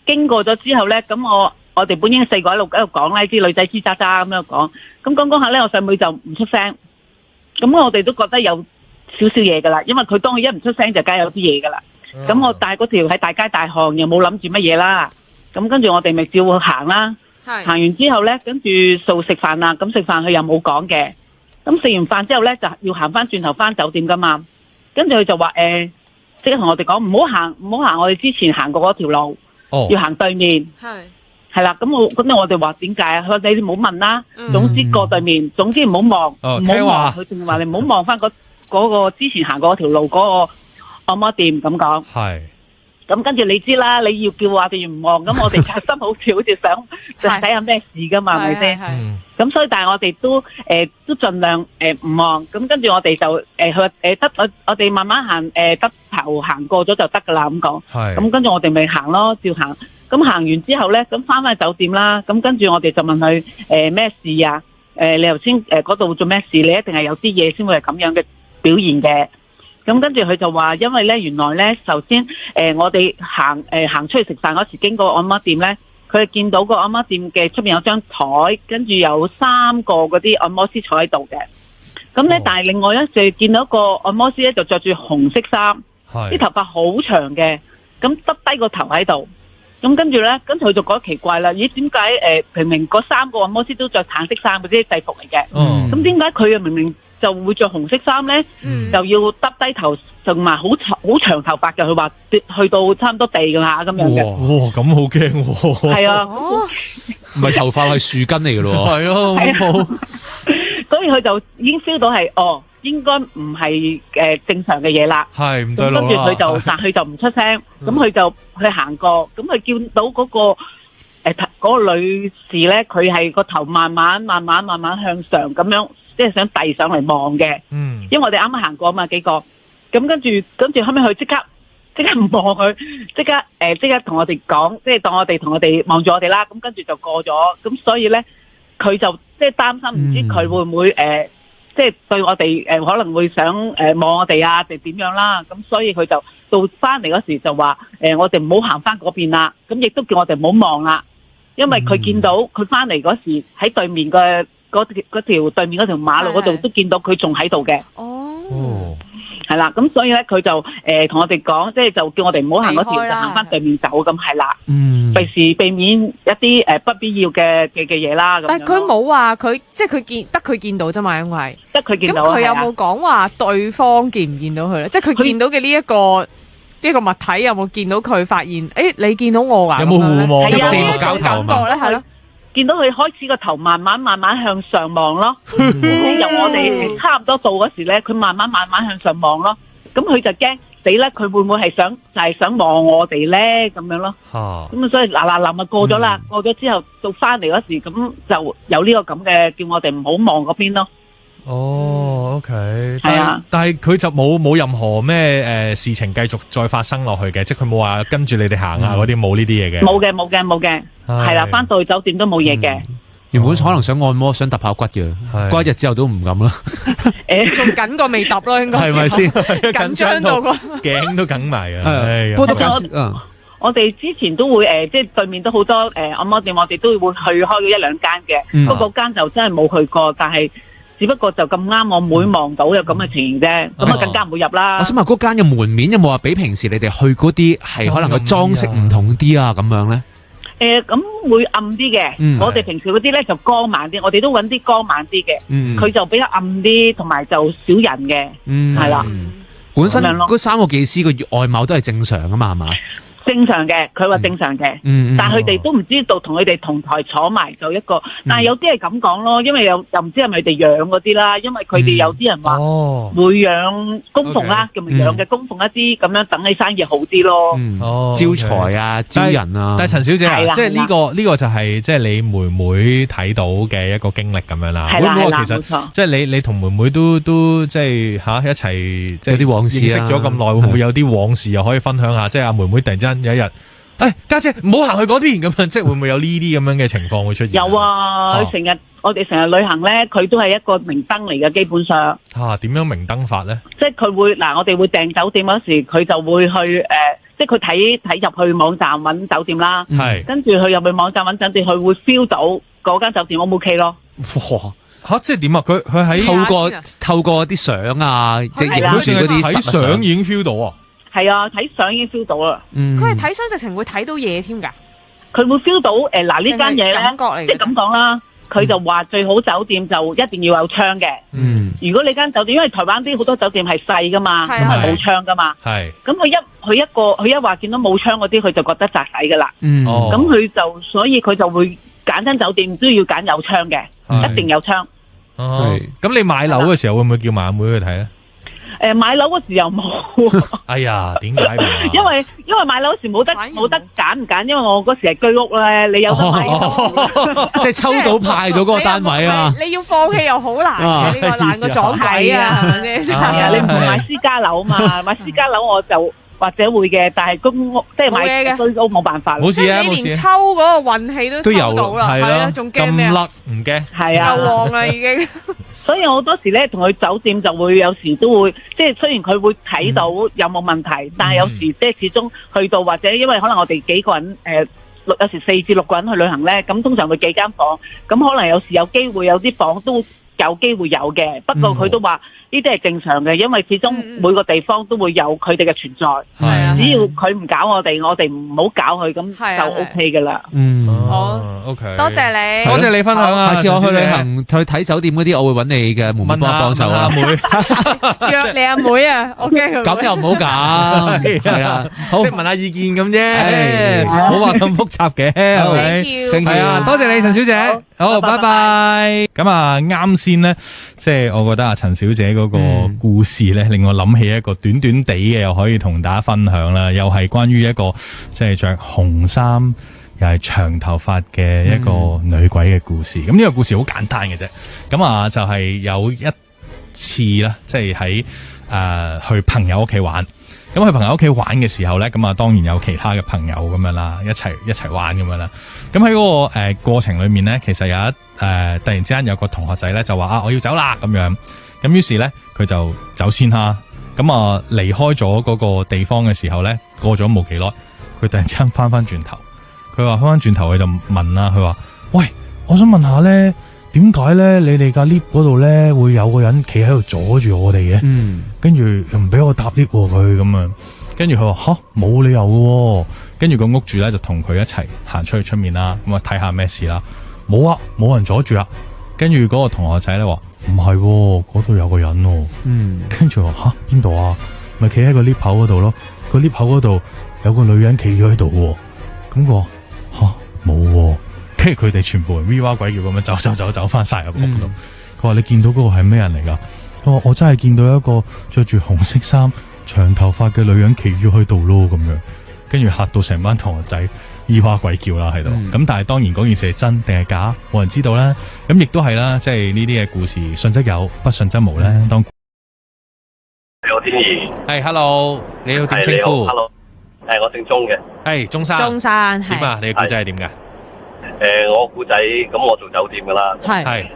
經過咗之後咧，咁我哋本應四個喺度講咧，啲女仔吱喳喳咁樣講。咁講下咧，我細妹就唔出聲。咁我哋都覺得有少少嘢噶啦，因為佢當佢一唔出聲就梗係有啲嘢噶啦。咁我帶嗰條喺大街大巷又冇諗住乜嘢啦。咁跟住我哋咪照去行啦。行完之後咧，跟住數食飯啦。咁食飯佢又冇講嘅。咁食完飯之後咧，就要行翻轉頭翻酒店噶嘛。跟住佢就話即刻同我哋講唔好行我哋之前行過嗰條路，要行對面。係啦，咁我哋話點解啊？佢話你唔好問啦，總之過對面，總之唔好望，唔好望。佢仲話你唔好望翻嗰個之前行過嗰條路嗰個按摩店咁講。係。咁跟住你知啦，你要叫我哋唔望，咁我哋就心好似想就睇下咩事噶嘛，係咪先？咁所以但係我哋都盡量唔望，咁跟住我哋就得我哋慢慢行得頭行過咗就得噶啦咁講。咁跟住我哋咪行咯，照行。咁行完之後咧，咁翻返酒店啦，咁跟住我哋就問佢咩事啊？你頭先嗰度做咩事？你一定係有啲嘢先會係咁樣嘅表現嘅。咁跟住佢就話，因為咧原來咧，首先我哋行出去食飯嗰時經過按摩店咧，佢係見到個按摩店嘅出邊有張台，跟住有3個嗰啲按摩師坐喺度嘅。咁咧，但係另外咧就見到個按摩師咧就着住紅色衫，啲頭髮好長嘅，咁耷低個頭喺度。咁跟住咧，佢就覺得奇怪啦。咦？點解明明嗰3個按摩師都着橙色衫嗰啲制服嚟嘅？咁點解佢明明就會着紅色衫咧？就要耷低頭，同埋好長頭髮嘅。佢話去到差唔多地㗎啦咁樣嘅。哇！咁好驚喎。係啊，唔係頭髮係樹根嚟嘅咯。係咯，好。所以佢就已經 feel 到係應該唔係正常嘅嘢啦。係唔對路啦。跟住但佢就唔出聲，咁佢就去行過，咁佢見到嗰個女士咧，佢係個頭慢慢向上咁樣，即係想遞上嚟望嘅。因為我哋啱啱行過嘛幾個，咁跟住後尾佢即刻唔望佢，即刻同我哋講，即係當我哋同我哋望住我哋啦。咁跟住就過咗，咁所以咧佢就即係擔心，唔知佢會唔會即係對我哋可能會想望我哋啊，定點樣啦？咁所以佢就到翻嚟嗰時就話我哋唔好行翻嗰邊啦。咁亦都叫我哋唔好望啦，因為佢見到佢翻嚟嗰時喺對面嘅嗰條對面嗰條馬路嗰度都見到佢仲喺度嘅。哦，係啦，咁所以咧佢就同我哋講，即係就叫我哋唔好行嗰條，就行翻對面走咁係啦。避免一啲不必要嘅嘢啦。但係佢冇話佢，即係佢見到啫嘛，因為得佢見到。咁佢有冇講話對方見唔見到佢咧？即係佢見到嘅呢一個物體有冇見到佢發現？你見到我㗎？有冇互望？即係四目交投嘛？係咯，見到佢開始個頭慢慢向上望咯。由我哋差唔多到嗰時咧，佢慢慢向上望咯。咁佢就驚死啦！佢會唔會係想望我哋咧？咁樣咯。咁所以嗱咪過咗啦。過咗之後到翻嚟嗰時，咁就有呢個咁嘅叫我哋唔好望嗰邊咯。OK。係啊。但係佢就冇任何咩事情繼續再發生落去嘅，即係佢冇話跟住你哋行啊嗰啲，冇呢啲嘢嘅。冇嘅。係啦，翻到去酒店都冇嘢嘅。原本可能想按摩，想揼下骨嘅，過一日之後都唔敢啦。仲緊過未揼咯，應該係咪先？緊張到個頸都緊埋啊！不過我哋之前都會即係對面都好多按摩店，我哋都會去開咗1-2間嘅。不過間就真係冇去過，但係只不過就咁啱我妹望到有咁嘅情形啫，咁啊更加唔會入啦。我想問嗰間嘅門面有冇話比平時你哋去嗰啲係可能個裝飾唔同啲啊咁樣咧？咁會暗啲嘅，我哋平時嗰啲咧就光猛啲，我哋都揾啲光猛啲嘅，佢就比較暗啲，同埋就少人嘅，係啦。本身嗰3個技師個外貌都係正常噶嘛，係嘛？正常嘅，佢話正常嘅，但係佢哋都唔知道同佢哋同台坐埋就一個，但係有啲係咁講咯，因為又唔知係咪佢哋養嗰啲啦，因為佢哋有啲人話會養供奉啦，咁咪養嘅供奉一啲咁樣等你生意好啲咯。招財啊，招人啊。但係陳小姐啊，即係呢個就係即係你妹妹睇到嘅一個經歷咁樣啦。會唔會其實即係你同妹妹都即係一齊即係啲往事認識咗咁耐，會唔會有啲往事又可以分享下？即係阿妹妹突然之間有一日，家姐唔好行去嗰邊咁樣，即係會唔會有呢啲咁樣嘅情況會出現？有啊，我哋成日旅行咧，佢都係一個明燈嚟嘅，基本上。點樣明燈法咧？即係佢會我哋會訂酒店嗰時，佢就會去即係佢睇入去網站揾酒店啦。係。跟住佢入去網站揾酒店，佢會 feel 到嗰間酒店 O 唔 OK 咯。哇！即係點啊？佢喺透過啲相啊，即係好似嗰啲睇相已經 feel 到啊。係啊，睇相已經 feel 到啦。佢係睇相直情會睇到嘢添㗎。佢會 feel 到呢間嘢咧，即係咁講啦。佢就話最好酒店就一定要有窗嘅。如果你間酒店，因為台灣啲好多酒店係細噶嘛，咁係冇窗噶嘛。係。咁佢一話見到冇窗嗰啲，佢就覺得窄底噶啦。咁佢就所以佢就會揀間酒店都要揀有窗嘅，一定有窗。咁你買樓嘅時候會唔會叫埋阿妹去睇咧？買樓嗰時又冇。哎呀，點解？因為買樓嗰時冇得揀唔揀，因為我嗰時係居屋咧，你有得買。即係抽到派到嗰個單位啊！你要放棄又好難嘅，呢個難過撞鬼啊，係咪先？係啊，你唔係買私家樓嘛？買私家樓我就或者會嘅，但係公屋即係買居屋冇辦法。冇事啊，你連抽嗰個運氣都抽到啦，係啊，仲驚咩啊？咁甩唔驚？係啊，夠旺啦已經。所以我好多時咧同佢酒店就會有時都會，即係雖然佢會睇到有冇問題，但係有時即係始終去到或者因為可能我哋幾個人有時4至6個人去旅行咧，咁通常會幾間房，咁可能有時有機會有啲房都有機會有嘅，不過佢都話呢啲係正常嘅，因為始終每個地方都會有佢哋嘅存在。係啊，只要佢唔搞我哋唔好搞佢，咁就 OK 噶啦。好 OK， 多謝你，多謝你分享啊！下次我去旅行去睇酒店嗰啲，我會揾你嘅妹妹幫手啊，妹約你阿妹啊，我驚佢。咁又唔好咁，係啊，好問下意見咁啫，唔好話咁複雜嘅，係咪？係啊，多謝你陳小姐，好，拜拜。咁啊，啱先咧，即係我覺得阿陳小姐嗰個故事咧，令我諗起一個短短地嘅，又可以同大家分享啦，又係關於一個即係着紅衫又係長頭髮嘅一個女鬼嘅故事。咁呢個故事好簡單嘅啫。咁啊，就係有一次啦，即係喺去朋友屋企玩。咁去朋友屋企玩嘅時候咧，咁啊當然有其他嘅朋友咁樣啦，一齊玩咁樣啦。咁喺嗰個過程裏面咧，其實有突然之間有個同學仔咧就話我要走啦咁樣。咁於是咧佢就走先啦。咁啊離開咗嗰個地方嘅時候咧，過咗冇幾耐，佢突然之間翻轉頭，佢話翻轉頭佢就問啦，佢話：喂，我想問下咧，點解咧你哋架 lift 嗰度咧會有個人企喺度阻住我哋嘅？跟住又唔俾我搭 lift 佢咁樣，跟住佢話吓，冇理由嘅。跟住個屋主咧就同佢一齊行出去出面啦，咁啊睇下咩事啦。冇啊，冇人阻住啊。跟住嗰個同學仔咧話唔係，嗰度有個人。跟住話吓，邊度啊？咪企喺個 lift 口嗰度咯，個 lift 口嗰度有個女人企咗喺度。咁佢話吓，冇。跟住佢哋全部人 V 哇鬼叫咁樣走翻晒入屋度。佢話你見到嗰個係咩人嚟噶？佢話我真係見到一個着住紅色衫、長頭髮嘅女人企咗喺度咯，咁樣。跟住嚇到成班同學仔 V 哇鬼叫啦喺度。咁但係當然嗰件事係真定係假，冇人知道啦。咁亦都係啦，即係呢啲嘅故事，信則有，不信則無咧。當你好，天怡。係 ，hello， 你好，點稱呼 ？hello， 我姓鐘嘅。係鐘生。鐘生係。點啊？你嘅故仔係點㗎？我故仔咁，我做酒店噶啦。係。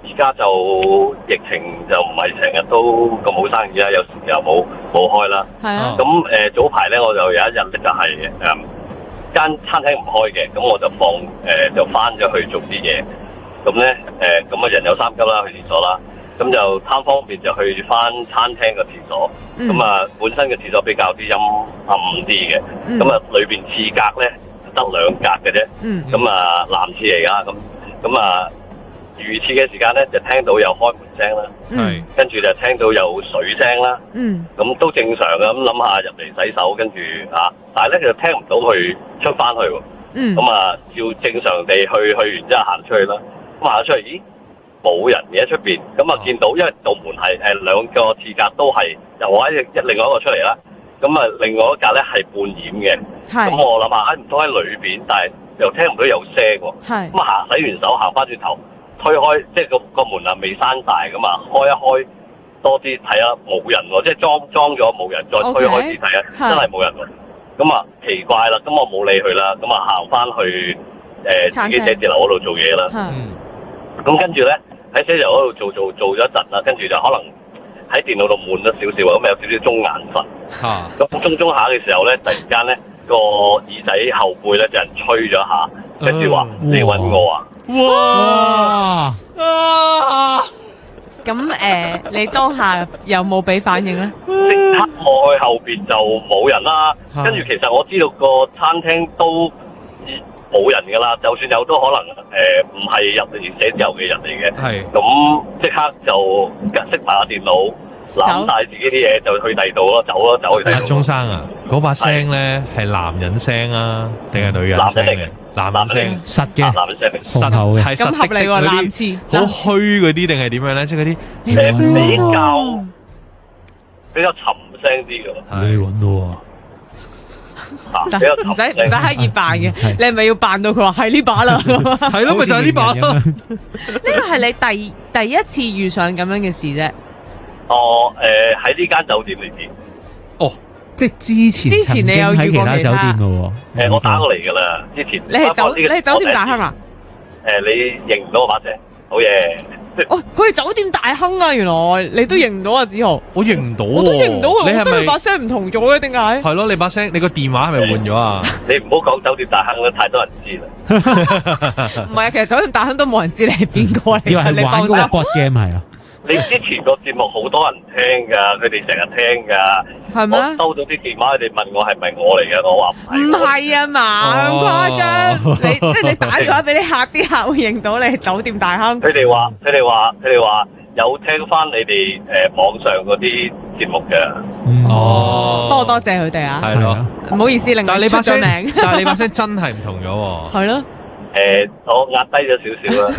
而家就疫情就唔係成日都咁好生意啦，有時又冇開啦。係啊。咁早排咧，我就有一日咧就係間餐廳唔開嘅，咁我就就翻咗去做啲嘢。咁咧咁啊人有三急啦，去廁所啦。咁就貪方便就去翻餐廳個廁所。咁啊本身嘅廁所比較啲陰暗啲嘅。咁啊裏邊廁格咧得2格嘅啫。咁啊男廁嚟噶。咁啊如廁嘅時間咧，就聽到有開門聲啦，跟住就聽到有水聲啦，咁都正常嘅。咁諗下入嚟洗手，跟住但係咧就聽唔到佢出翻去喎，咁照正常地去完之後行出去啦，咁行出去，咦冇人嘅喺出邊，咁見到因為道門係兩個廁格都係又喺另外一個出嚟啦，咁另外一格咧係半掩嘅，咁我諗下唔通喺裏邊，但係又聽唔到有聲喎，咁洗完手行翻轉頭。推開即係個門未閂大噶嘛，開一開多啲睇下冇人喎，即係裝咗冇人，再推開啲睇下，真係冇人喎。咁奇怪啦，咁我冇理佢啦，咁行翻去自己寫字樓嗰度做嘢啦。咁跟住咧喺寫字樓嗰度做咗一陣啦，跟住就可能喺電腦度悶咗少少，咁有少少中眼瞓。咁中下嘅時候咧，突然間咧個耳仔後背咧就人吹咗一下，跟住話你揾我啊！哇！咁你當下有冇俾反應咧？即刻我去後邊就冇人啦，跟住其實我知道個餐廳都冇人噶啦，就算有都可能唔係入嚟寫字樓嘅人嚟嘅。咁即刻就熄埋個電腦，攬晒自己啲嘢就去第二度咯，走去第二度。鐘生啊，嗰把聲咧係男人聲啊，定係女人聲嘅？男人聲實嘅，男人聲實嘅，係咁合理喎，男廁好虛嗰啲定係點樣咧？即係嗰啲比較沉聲啲嘅。你揾到啊？唔使刻意扮嘅，你係咪要扮到佢話係呢把啦？係咯，咪就係呢把咯。呢個係你第一次遇上咁樣嘅事啫。喺呢間酒店裏邊。即係之前你有遇過其他酒店咯喎。我打過嚟噶啦，之前。你係酒店大亨啊？你認唔到我把聲？好嘢。佢係酒店大亨啊！原來你都認唔到啊，子豪。我認唔到，我都認唔到啊！你係咪把聲唔同咗嘅？點解？係咯，你把聲，你個電話係咪換咗啊？你唔好講酒店大亨啦，太多人知啦。唔係啊，其實酒店大亨都冇人知你係邊個嚟。以為係玩嗰個 board game 係啊。你之前個節目好多人聽㗎，佢哋成日聽㗎。係咩？我收到啲電話，佢哋問我係咪我嚟嘅，我話唔係。唔係啊嘛，咁誇張！即係你打電話俾啲客會認到你係酒店大亨。佢哋話有聽翻你哋網上嗰啲節目嘅。多謝佢哋啊！係咯，唔好意思，令到你出咗名。但係你把聲真係唔同咗喎。係咯。我壓低咗少少啦。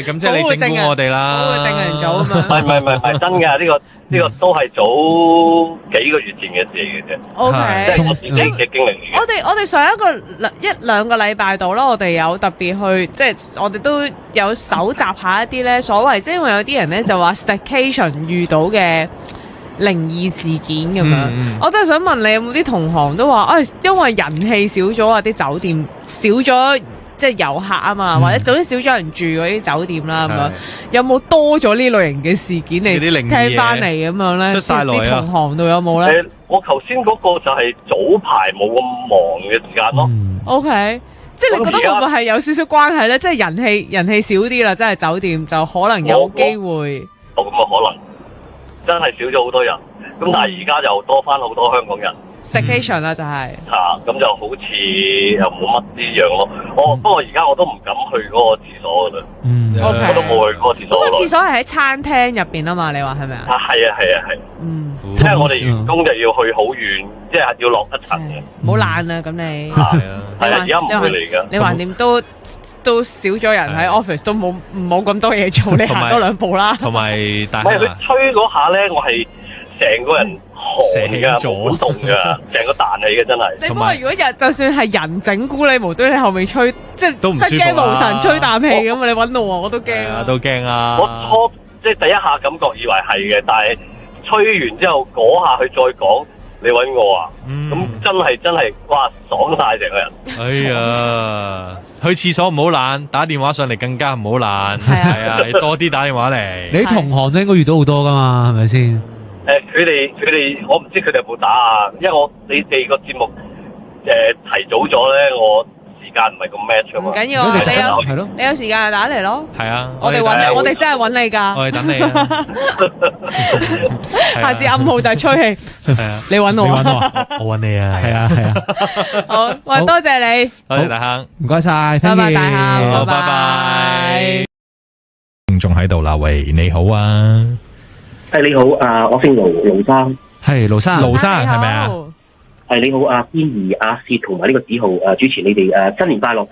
咁即係你整蠱我哋啦。保護證人組啊嘛。唔係真㗎，呢個都係早幾個月前嘅事嚟嘅啫。OK，即係我自己嘅經歷。我哋上一兩個禮拜度啦，我哋有特別去，即係我哋都有搜集下一啲咧所謂，即係因為有啲人咧就話 staycation 遇到嘅靈異事件咁樣。我真係想問你有冇啲同行都話，因為人氣少咗啊，啲酒店少咗。即係遊客啊嘛，或者總之少咗人住嗰啲酒店啦咁樣，有冇多咗呢類型嘅事件你聽翻嚟咁樣咧？出晒來啊！啲同行度有冇咧？我頭先嗰個就係早排冇咁忙嘅時間咯。OK，即係你覺得會唔會係有少少關係咧？即係人氣少啲啦，真係酒店就可能有機會。咁嘅可能，真係少咗好多人。咁但係而家又多翻好多香港人。Staycation 啦就係咁就好似又冇乜呢樣咯。不過而家我都唔敢去嗰個廁所噶啦。我都冇去嗰個廁所。嗰個廁所係喺餐廳入邊啊嘛？你話係咪啊？係啊。因為我哋員工就要去好遠，即係要落一層嘅。唔好懶啊！咁你係啊，而家唔會嚟噶。你橫掂都少咗人喺 office，都冇咁多嘢做，你行多兩步啦。同埋但係佢吹嗰下咧，我係成個人寒㗎，冇凍㗎，成個彈起嘅真係。你唔好如果就算係人整蠱你，無端你後尾吹，即係失驚無神吹啖氣咁啊！你揾到我都驚。都驚啊！我即係第一下感覺以為係嘅，但係吹完之後嗰下佢再講你揾我啊，咁真係哇爽晒成個人。哎呀，去廁所唔好懶，打電話上嚟更加唔好懶。係啊，你多啲打電話嚟。你同行都應該遇到好多噶嘛，係咪先？佢哋我唔知佢哋有冇打啊，因為你哋個節目提早咗咧，我時間唔係咁 match 啊嘛。唔緊要啊，你有時間就打嚟咯。係啊，我哋揾你，我哋真係揾你㗎。我哋等你啊。下次暗號就係吹氣。係啊，你揾我啊，我揾你啊。係啊。好，喂，多謝你。多謝大亨，唔該晒，拜拜大亨，拜拜。聽眾喺度啦。喂，你好啊。你好，我姓盧生。係盧生係咪啊？你好，阿堅兒、阿薛同埋呢個子豪主持你哋新年快樂，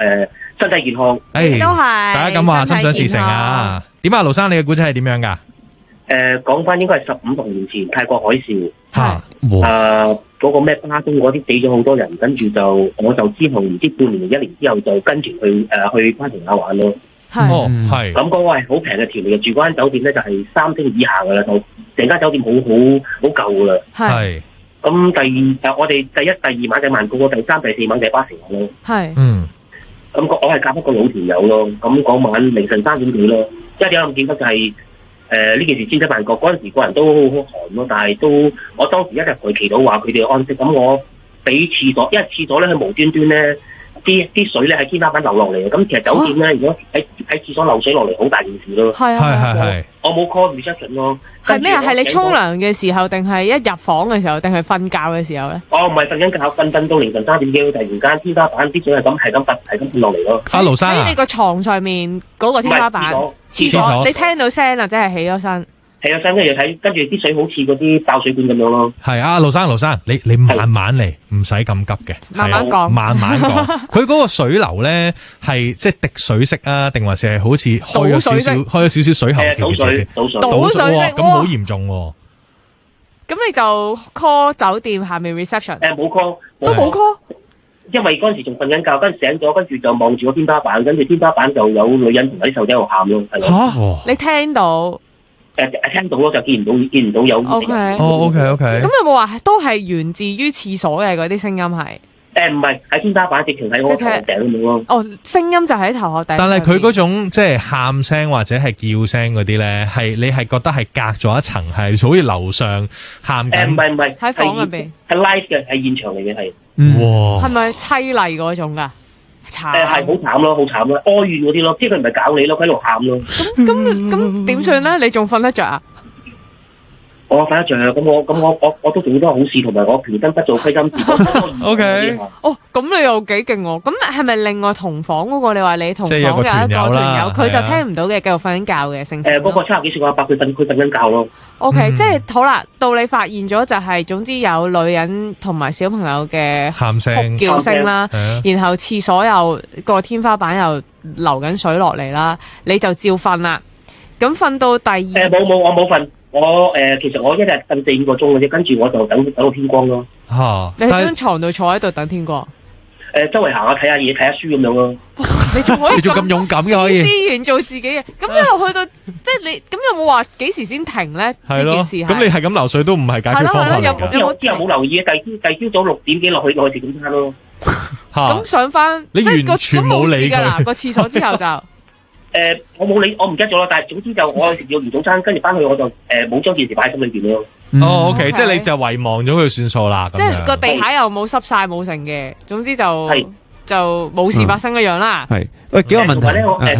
身體健康。都係大家咁話，心想事成啊！點啊，盧生，你嘅古仔係點樣噶？講翻應該係15年前泰國海嘯嗰個咩巴東嗰啲死咗好多人，跟住我就之後唔知半年1年之後就跟團去巴提雅玩咯。係。咁嗰個係好平嘅團嚟嘅，住嗰間酒店咧就係3星以下噶啦，就成間酒店好舊噶啦。係。咁我哋第一、第二晚就曼谷，第3、第4晚就巴城咯。係。咁我係夾一個老團友咯。咁嗰晚凌晨3點幾咯，因為點解咁記得就係呢件事先喺曼谷嗰陣時，個人都好寒咯，但係我當時一日陪祈禱話佢哋安息。咁我俾廁所，因為廁所咧佢無端端咧啲水咧喺天花板流落嚟嘅。咁其實酒店咧，如果喺廁所漏水落嚟，好大件事咯。係。我冇 call reception 咯。係咩啊？係你沖涼嘅時候，定係一入房嘅時候，定係瞓覺嘅時候咧？唔係瞓緊覺，瞓到凌晨3點幾，突然間天花板啲水係咁跌落嚟咯。盧生喺你個床上面嗰個天花板，廁所，你聽到聲啊，即係起咗身。起咗身跟住跟住啲水好似嗰啲爆水管咁樣咯。係啊，盧生，你慢慢嚟，唔使咁急嘅，慢慢講，慢慢講。佢嗰個水流咧係即係滴水式啊，定還是係好似開咗少少水喉嘅先？倒水咁好嚴重喎。咁你就 call 酒店下面 reception。冇 call，都冇 call。因為嗰陣時仲瞓緊覺，跟住醒咗，跟住就望住個天花板，跟住天花板就有女人同埋啲細路仔喺度喊咯。嚇！你聽到？聽到咯，就見唔到有。OK。咁有冇話都係源自於廁所嘅嗰啲聲音係？唔係喺天花板，直情喺我頭殼頂咁咯。聲音就喺頭殼頂。但係佢嗰種即係喊聲或者係叫聲嗰啲咧，你係覺得係隔咗一層，係好似樓上喊緊。唔係喺房入邊。係 live 嘅，係現場嚟嘅係。哇！係咪淒厲嗰種㗎？係好慘咯，好慘咯，哀怨嗰啲咯，即係佢唔係搞你咯，佢喺度喊咯。咁點算咧？你仲瞓得着啊？我瞓得着啊！咁我都做好多好事，同埋我平生不做虧心事。OK。咁你又幾勁喎？咁係咪另外同房嗰個？你話你同房有一個團友，佢就聽唔到嘅，繼續瞓緊覺嘅，成成。嗰個70幾歲阿伯，佢瞓緊覺咯。OK，即係好啦，到你發現咗就係，總之有女人同埋小朋友嘅喊聲、叫聲啦，然後廁所又個天花板又流緊水落嚟啦，你就照瞓啦。咁瞓到第二，冇，我冇瞓。其實我一日瞓4-5個鐘嘅啫，跟住我就等到天光咯。你喺張床度坐喺度等天光？周圍行下睇下嘢，睇下書咁樣咯。你仲可以咁勇敢嘅可以？思源做自己嘅，咁一路去到即係你咁有冇話幾時先停咧？係咯，咁你係咁流水都唔係解決方法嚟㗎。之後冇留意嘅，第二朝早6點幾落去食早餐咯。咁上翻你完全冇理佢個廁所之後就。我冇理，我唔記得咗啦。但係總之就我食咗完早餐，跟住翻去我就冇將件事擺喺心裏邊咯。OK，即係你就遺忘咗佢算數啦。即係個地下又冇濕晒冇成嘅，總之就冇事發生一樣啦。係喂，幾個問題。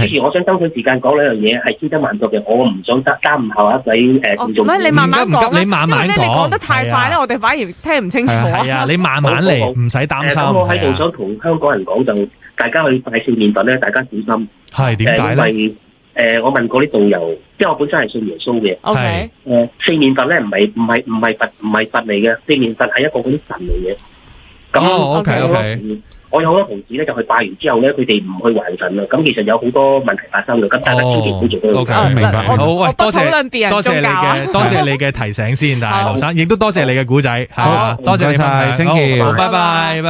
之前我想爭取時間講兩樣嘢，係千真萬確嘅，我唔想耽誤下一位觀眾。唔係你慢慢講，你慢慢講。因為咧你講得太快咧，我哋反而聽唔清楚。係啊，你慢慢嚟，唔使擔心。咁我喺度想同香港人講就，大家去拜四面佛咧，大家小心。係點解咧？因為我問過啲導遊，即係我本身係信耶穌嘅。OK。四面佛咧唔係佛嚟嘅，四面佛係一個嗰啲神嚟嘅。咁 OK。我有好多同事咧，就去拜完之後咧，佢哋唔去還神啦。咁其實有好多問題發生嘅。咁大家千祈唔好做到。OK，明白。好，喂，多謝你嘅提醒先，但係劉生亦都多謝你嘅古仔，係啊，多謝你晒，thank you，拜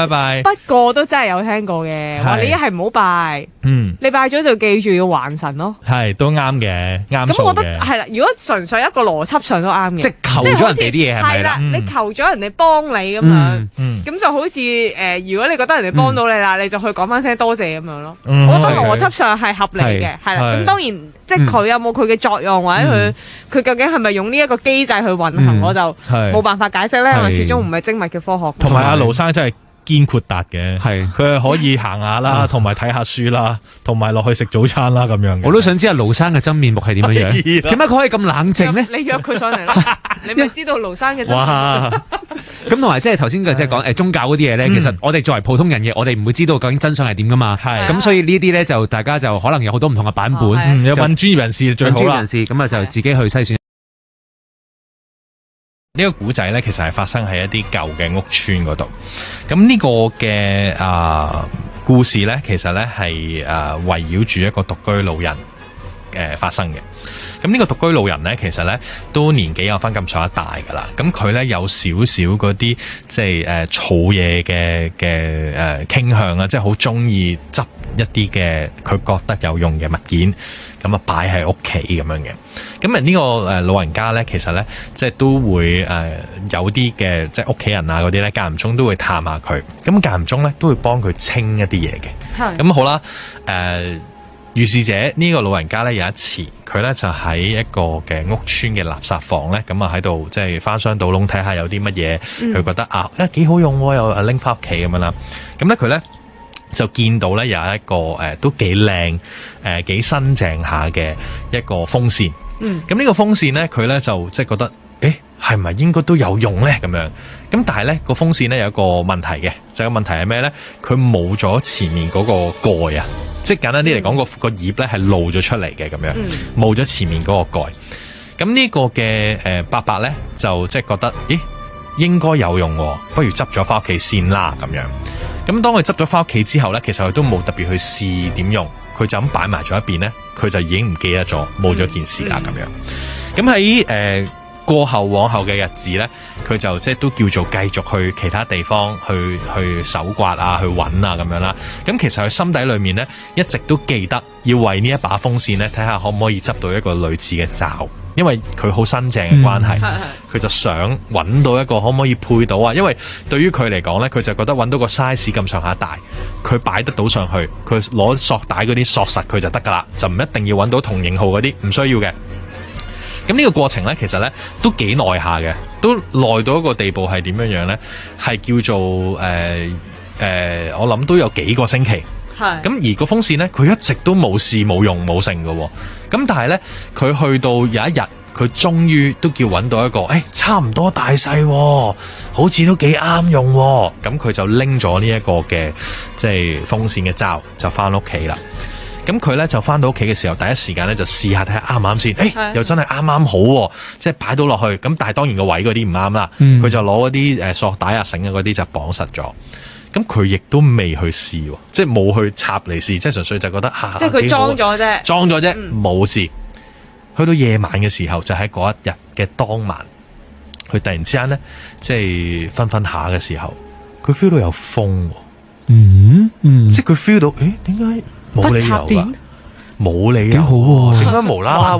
拜。不過都真係有聽過嘅，話你一係唔好拜，你拜咗就記住要還神咯。係，都啱嘅，啱數嘅。咁我覺得係啦，如果純粹一個邏輯上都啱嘅，即係求咗人哋啲嘢係咪啦？你求咗人哋幫你咁樣，咁就好似如果你覺得人哋幫到你啦，你就去講翻聲多謝咁樣咯。我覺得邏輯上係合理嘅，係啦。咁當然即係佢有冇佢嘅作用，或者佢究竟係咪用呢一個機制去運行，我就冇辦法解釋咧。因為始終唔係精密嘅科學。同埋阿盧生真係堅闊達嘅，係佢係可以行下啦，同埋睇下書啦，同埋落去食早餐啦咁樣。我都想知阿盧生嘅真面目係點樣樣？點解佢可以咁冷靜咧？你約佢上嚟啦，你咪知道盧生嘅真面目。哇！咁同埋即係頭先嘅即係講宗教嗰啲嘢咧，其實我哋作為普通人嘅，我哋唔會知道究竟真相係點噶嘛。係咁，所以呢啲咧就大家就可能有好多唔同嘅版本。有問專業人士最好啦。專業人士咁啊，就自己去篩選。呢個古仔咧，其實係發生喺一啲舊嘅屋村嗰度。咁呢個嘅故事咧，其實咧係圍繞住一個獨居老人發生嘅。咁呢個獨居老人咧，其實咧都年紀有翻咁上下大噶啦。咁佢咧有少少嗰啲即係儲嘢嘅傾向啊，即係好中意執一啲嘅佢覺得有用嘅物件，咁啊擺喺屋企咁樣嘅。咁呢個老人家咧，其實咧即係都會有啲嘅即係屋企人啊嗰啲咧，間唔中都會探下佢。咁間唔中咧都會幫佢清一啲嘢嘅。係。咁好啦，如是者呢個老人家咧有一次，佢咧就喺一個嘅屋村嘅垃圾房咧，咁啊喺度即係翻箱倒籠睇下有啲乜嘢，佢覺得幾好用喎，又拎翻屋企咁樣啦。咁咧佢咧就見到咧有一個都幾靚幾新淨下嘅一個風扇。咁呢個風扇咧佢咧就即係覺得係咪應該都有用咧咁樣？咁但係咧個風扇咧有一個問題嘅，就係個問題係咩咧？佢冇咗前面嗰個蓋啊！即係簡單啲嚟講，個葉咧係露咗出嚟嘅咁樣，冇咗前面嗰個蓋。咁呢個嘅伯伯咧就即係覺得，應該有用喎，不如執咗翻屋企先啦咁樣。咁當佢執咗翻屋企之後咧，其實佢都冇特別去試點用，佢就咁擺埋咗一邊咧，佢就已經唔記得咗，冇咗件事啦咁樣。咁喺過後往後嘅日子咧，佢就即係都叫做繼續去其他地方去搜刮啊，去揾啊咁樣啦。咁其實佢心底裏面咧，一直都記得要為呢一把風扇咧，睇下可唔可以執到一個類似嘅罩，因為佢好新淨嘅關係，佢就想揾到一個可唔可以配到啊。因為對於佢嚟講咧，佢就覺得揾到個 size 咁上下大，佢擺得到上去，佢攞索帶嗰啲索實佢就得噶啦，就唔一定要揾到同型號嗰啲，唔需要嘅。咁呢個過程咧，其實咧都幾耐下嘅，都耐到一個地步係點樣樣咧？係叫做我諗都有幾個星期。係。咁而個風扇咧，佢一直都冇試冇用冇剩嘅喎。咁但係咧，佢去到有一日，佢終於都叫揾到一個，差唔多大細喎，好似都幾啱用喎。咁佢就拎咗呢一個嘅即係風扇嘅罩，就翻屋企啦。咁佢咧就翻到屋企嘅時候，第一時間咧就試下睇下啱唔啱先，又真係啱啱好喎，即係擺到落去。咁但係當然個位嗰啲唔啱啦，佢就攞嗰啲索帶啊、繩啊嗰啲就綁實咗。咁佢亦都未去試喎，即係冇去插嚟試，即係純粹就覺得即係佢裝咗啫，裝咗啫，冇事。去到夜晚嘅時候，就喺嗰一日嘅當晚，佢突然之間咧，即係瞓瞓下嘅時候，佢 feel 到有風喎，即係佢 feel 到，點解？冇理由㗎，冇理由，幾好喎！點解無啦啦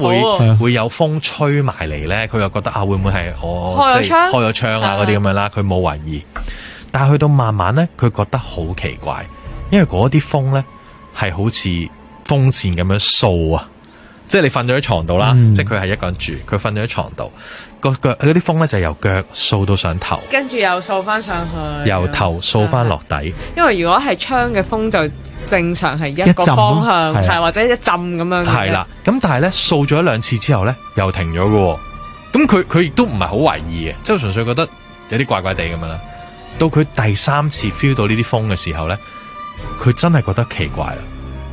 會有風吹埋嚟咧？佢又覺得會唔會係我即係開咗窗啊嗰啲咁樣啦？佢冇懷疑，但係去到慢慢咧，佢覺得好奇怪，因為嗰啲風咧係好似風扇咁樣掃啊！即係你瞓咗喺床度啦，即係佢係一個人住，佢瞓咗喺床度，個腳嗰啲風咧就由腳掃到上頭，跟住又掃翻上去，由頭掃翻落底。因為如果係窗嘅風就正常係一個方向，係或者一浸咁樣。係啦，咁但係咧掃咗一兩次之後咧又停咗嘅，咁佢亦都唔係好懷疑嘅，即係純粹覺得有啲怪怪地咁樣啦。到佢第三次 feel 到呢啲風嘅時候咧，佢真係覺得奇怪啦。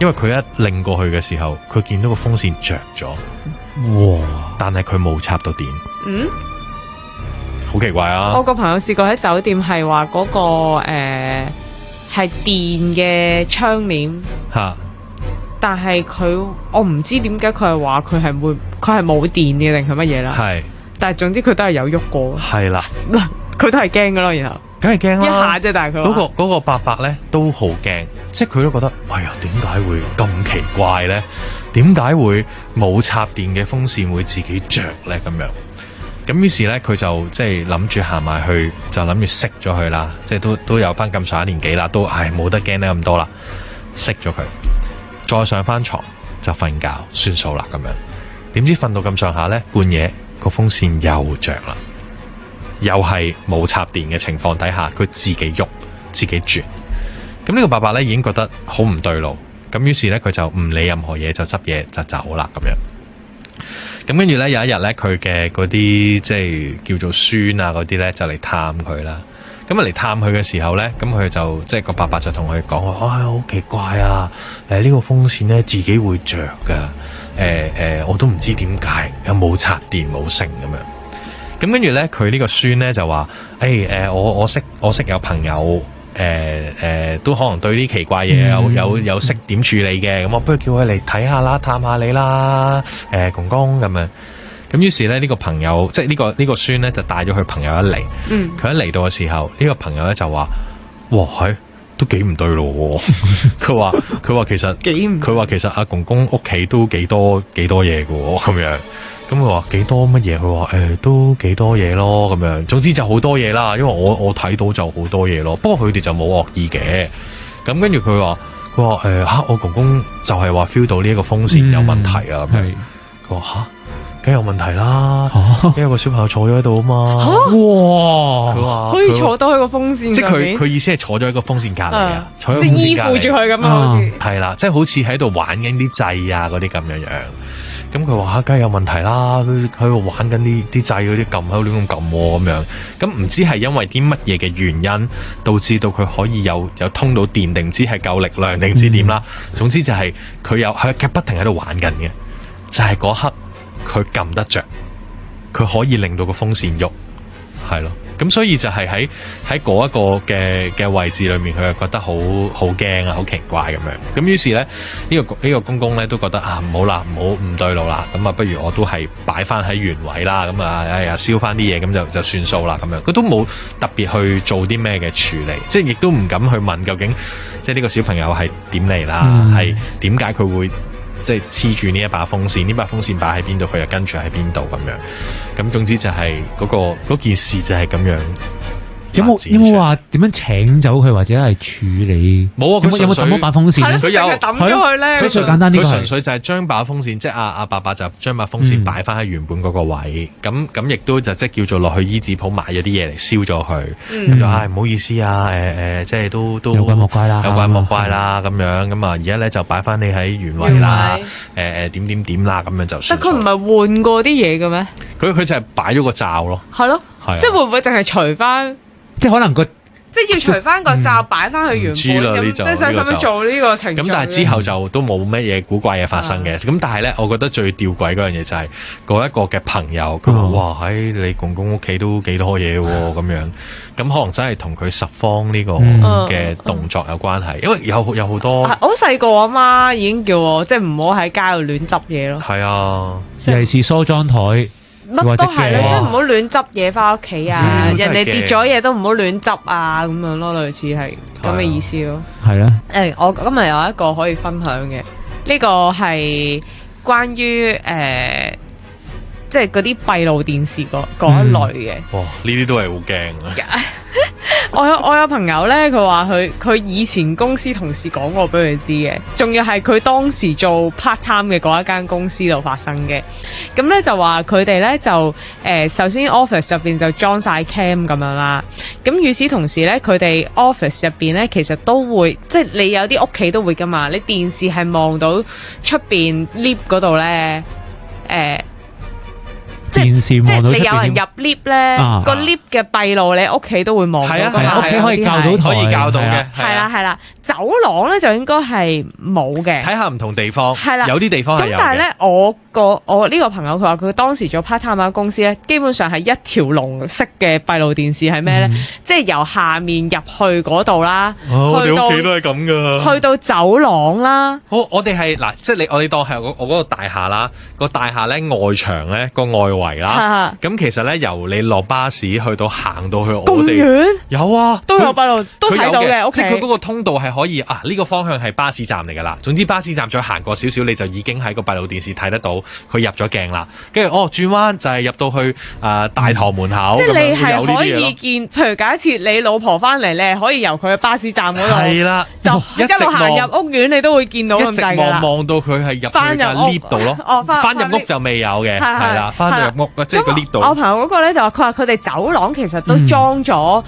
因為佢一擰過去嘅時候，佢見到個風扇着咗，哇！但係佢冇插到電，好奇怪啊！我個朋友試過喺酒店係話嗰個係電嘅窗簾，但係我唔知點解佢係話佢係冇電嘅定係乜嘢啦，係，但係總之佢都係有喐過，係啦，佢都係驚噶咯，然後。梗係驚啦！一下啫，但係佢嗰個伯伯咧都好驚，即係佢都覺得，哎呀，點解會咁奇怪咧？點解會冇插電嘅風扇會自己着咧？咁樣，咁於是咧佢就即係諗住行埋去，就諗住熄咗佢啦。即係都有翻咁上下年紀啦，都冇得驚得咁多啦，熄咗佢，再上翻床就瞓覺算數啦。咁樣，點知瞓到咁上下咧，半夜個風扇又着啦。又係冇插電嘅情況底下，佢自己喐，自己轉。咁呢個伯伯咧已經覺得好唔對路，咁於是咧佢就唔理任何嘢，就執嘢就走啦咁樣。咁跟住咧有一日咧，佢嘅嗰啲即係叫做孫啊嗰啲咧就嚟探佢啦。咁嚟探佢嘅時候咧，咁佢就即係個伯伯就同佢講話，好奇怪啊！呢個風扇咧自己會着噶，我都唔知點解，又冇插電冇剩咁樣。咁跟住咧，佢呢個孫咧就話，我識有朋友，都可能對呢奇怪嘢有識點處理嘅，咁我不如叫佢嚟睇下啦，探下你啦，公公咁樣。咁於是咧呢個朋友即係呢個孫咧就帶咗佢朋友一嚟，佢一嚟到嘅時候，呢個朋友咧就話：哇，都幾唔對路喎！佢話其實阿公公屋企都幾多嘢嘅喎，咁樣。咁佢話幾多乜嘢？佢話都幾多嘢咯，咁樣。總之就好多嘢啦，因為我睇到就好多嘢咯。不過佢哋就冇惡意嘅。咁跟住佢話我公公就係話 feel 到呢一個風扇有問題啊。咁樣佢話梗有問題啦，因為有個小朋友坐咗喺度啊嘛。哇！佢話可以坐到喺個風扇，即係佢意思係坐咗喺個風扇隔離啊，坐喺風扇隔離，即係依附住佢咁啊，好似係啦，即係好似喺度玩緊啲掣啊嗰啲咁樣樣。咁佢話梗係有問題啦，佢喺度玩緊啲掣嗰啲撳喺度亂咁撳咁樣。咁唔知係因為啲乜嘢嘅原因導致到佢可以有通到電，定唔知係夠力量定唔知點啦。總之就係佢不停喺度玩緊嘅，就係嗰刻。佢撳得着，佢可以令到個風扇喐，係咯。咁所以就係喺嗰一個嘅位置裏面，佢就覺得好驚啊，好奇怪咁樣。咁於是咧，呢個公公咧都覺得唔好啦，唔對路啦。咁不如我都係擺翻喺原位啦。咁燒翻啲嘢，咁就算數啦。咁樣佢都冇特別去做啲咩嘅處理，即係亦都唔敢去問究竟，即係呢個小朋友係點嚟啦，係點解佢會即係黐住呢一把風扇，呢把風扇擺喺邊度，佢又跟住喺邊度咁樣。咁總之就係嗰件事就係咁樣。有冇話點樣請走佢或者係處理？冇啊！佢有冇抌咗把風扇？佢有抌咗佢咧。佢最簡單呢個係。佢純粹就係將把風扇，即係阿伯伯就將把風扇擺翻喺原本嗰個位。咁亦都就即係叫做落去衣紙鋪買咗啲嘢嚟燒咗佢。咁就唔好意思啊，即係都有怪莫怪啦，咁樣。咁而家咧就擺翻你喺原位啦。點啦，咁樣就算。但佢唔係換過啲嘢嘅咩？佢就係擺咗個罩咯。係咯，即係會唔會淨係除翻？即係可能即係要除翻個罩擺翻去原本咁，即係使唔使做呢個程序？咁但係之後就都冇乜嘢古怪嘢發生嘅。咁但係咧，我覺得最吊詭嗰樣嘢就係嗰一個嘅朋友，佢話：哇，喺你公公屋企都幾多嘢喎咁樣。咁可能真係同佢拾荒呢個嘅動作有關係，因為有好多。好細個阿媽已經叫我即係唔好喺街度亂執嘢咯。係啊，尤其是梳妝台。乜都係啦，即係唔好亂執嘢翻屋企啊！人哋跌咗嘢都唔好亂執啊，咁樣咯，類似係咁嘅意思咯。係啦，我今日有一個可以分享嘅，呢個係關於即係嗰啲閉路電視嗰一類嘅。哇！呢啲都係好驚啊！我有朋友咧，佢話佢以前公司同事講過俾佢知嘅，仲要係佢當時做 part time 嘅嗰一間公司度發生嘅。咁咧就話佢哋咧就首先 office 入邊就裝晒 cam 咁樣啦。咁與此同時咧，佢哋 office 入邊咧其實都會，即係你有啲屋企都會噶嘛，你電視係望到出邊 lift 嗰度咧，電視望到出邊，即係你有人入 lift 咧，個 lift 嘅閉路你屋企都會望到㗎嘛，屋企可以校到台，可以校到嘅。係啦，走廊咧就應該係冇嘅。睇下唔同地方，係啦，有啲地方係有嘅。咁但係咧，我呢個朋友佢話佢當時做 part time 公司咧，基本上係一條龍式嘅閉路電視係咩咧？即係由下面入去嗰度啦，我哋屋企都係咁噶，去到走廊啦。好，我哋係嗱，即係我哋當係我嗰個大廈啦，個大廈咧外牆咧個外圍啦，咁其實咧由你落巴士去到行到去我哋有啊，都有閉路，都睇到嘅。即係佢嗰個通道係可以呢個方向係巴士站嚟噶啦。總之巴士站再行過少少，你就已經喺個閉路電視睇得到佢入咗鏡啦。跟住轉彎就係入到去大堂門口。即係你係可以見，譬如假設你老婆翻嚟，你係可以由佢嘅巴士站嗰度，係啦，就一路行入屋苑，你都會見到咁滯㗎啦。望到佢係入翻入 lift 度咯。翻入屋就未有嘅，係啦，翻入屋即係個 lift 度。我朋友嗰個咧就話，佢話佢哋走廊其實都裝咗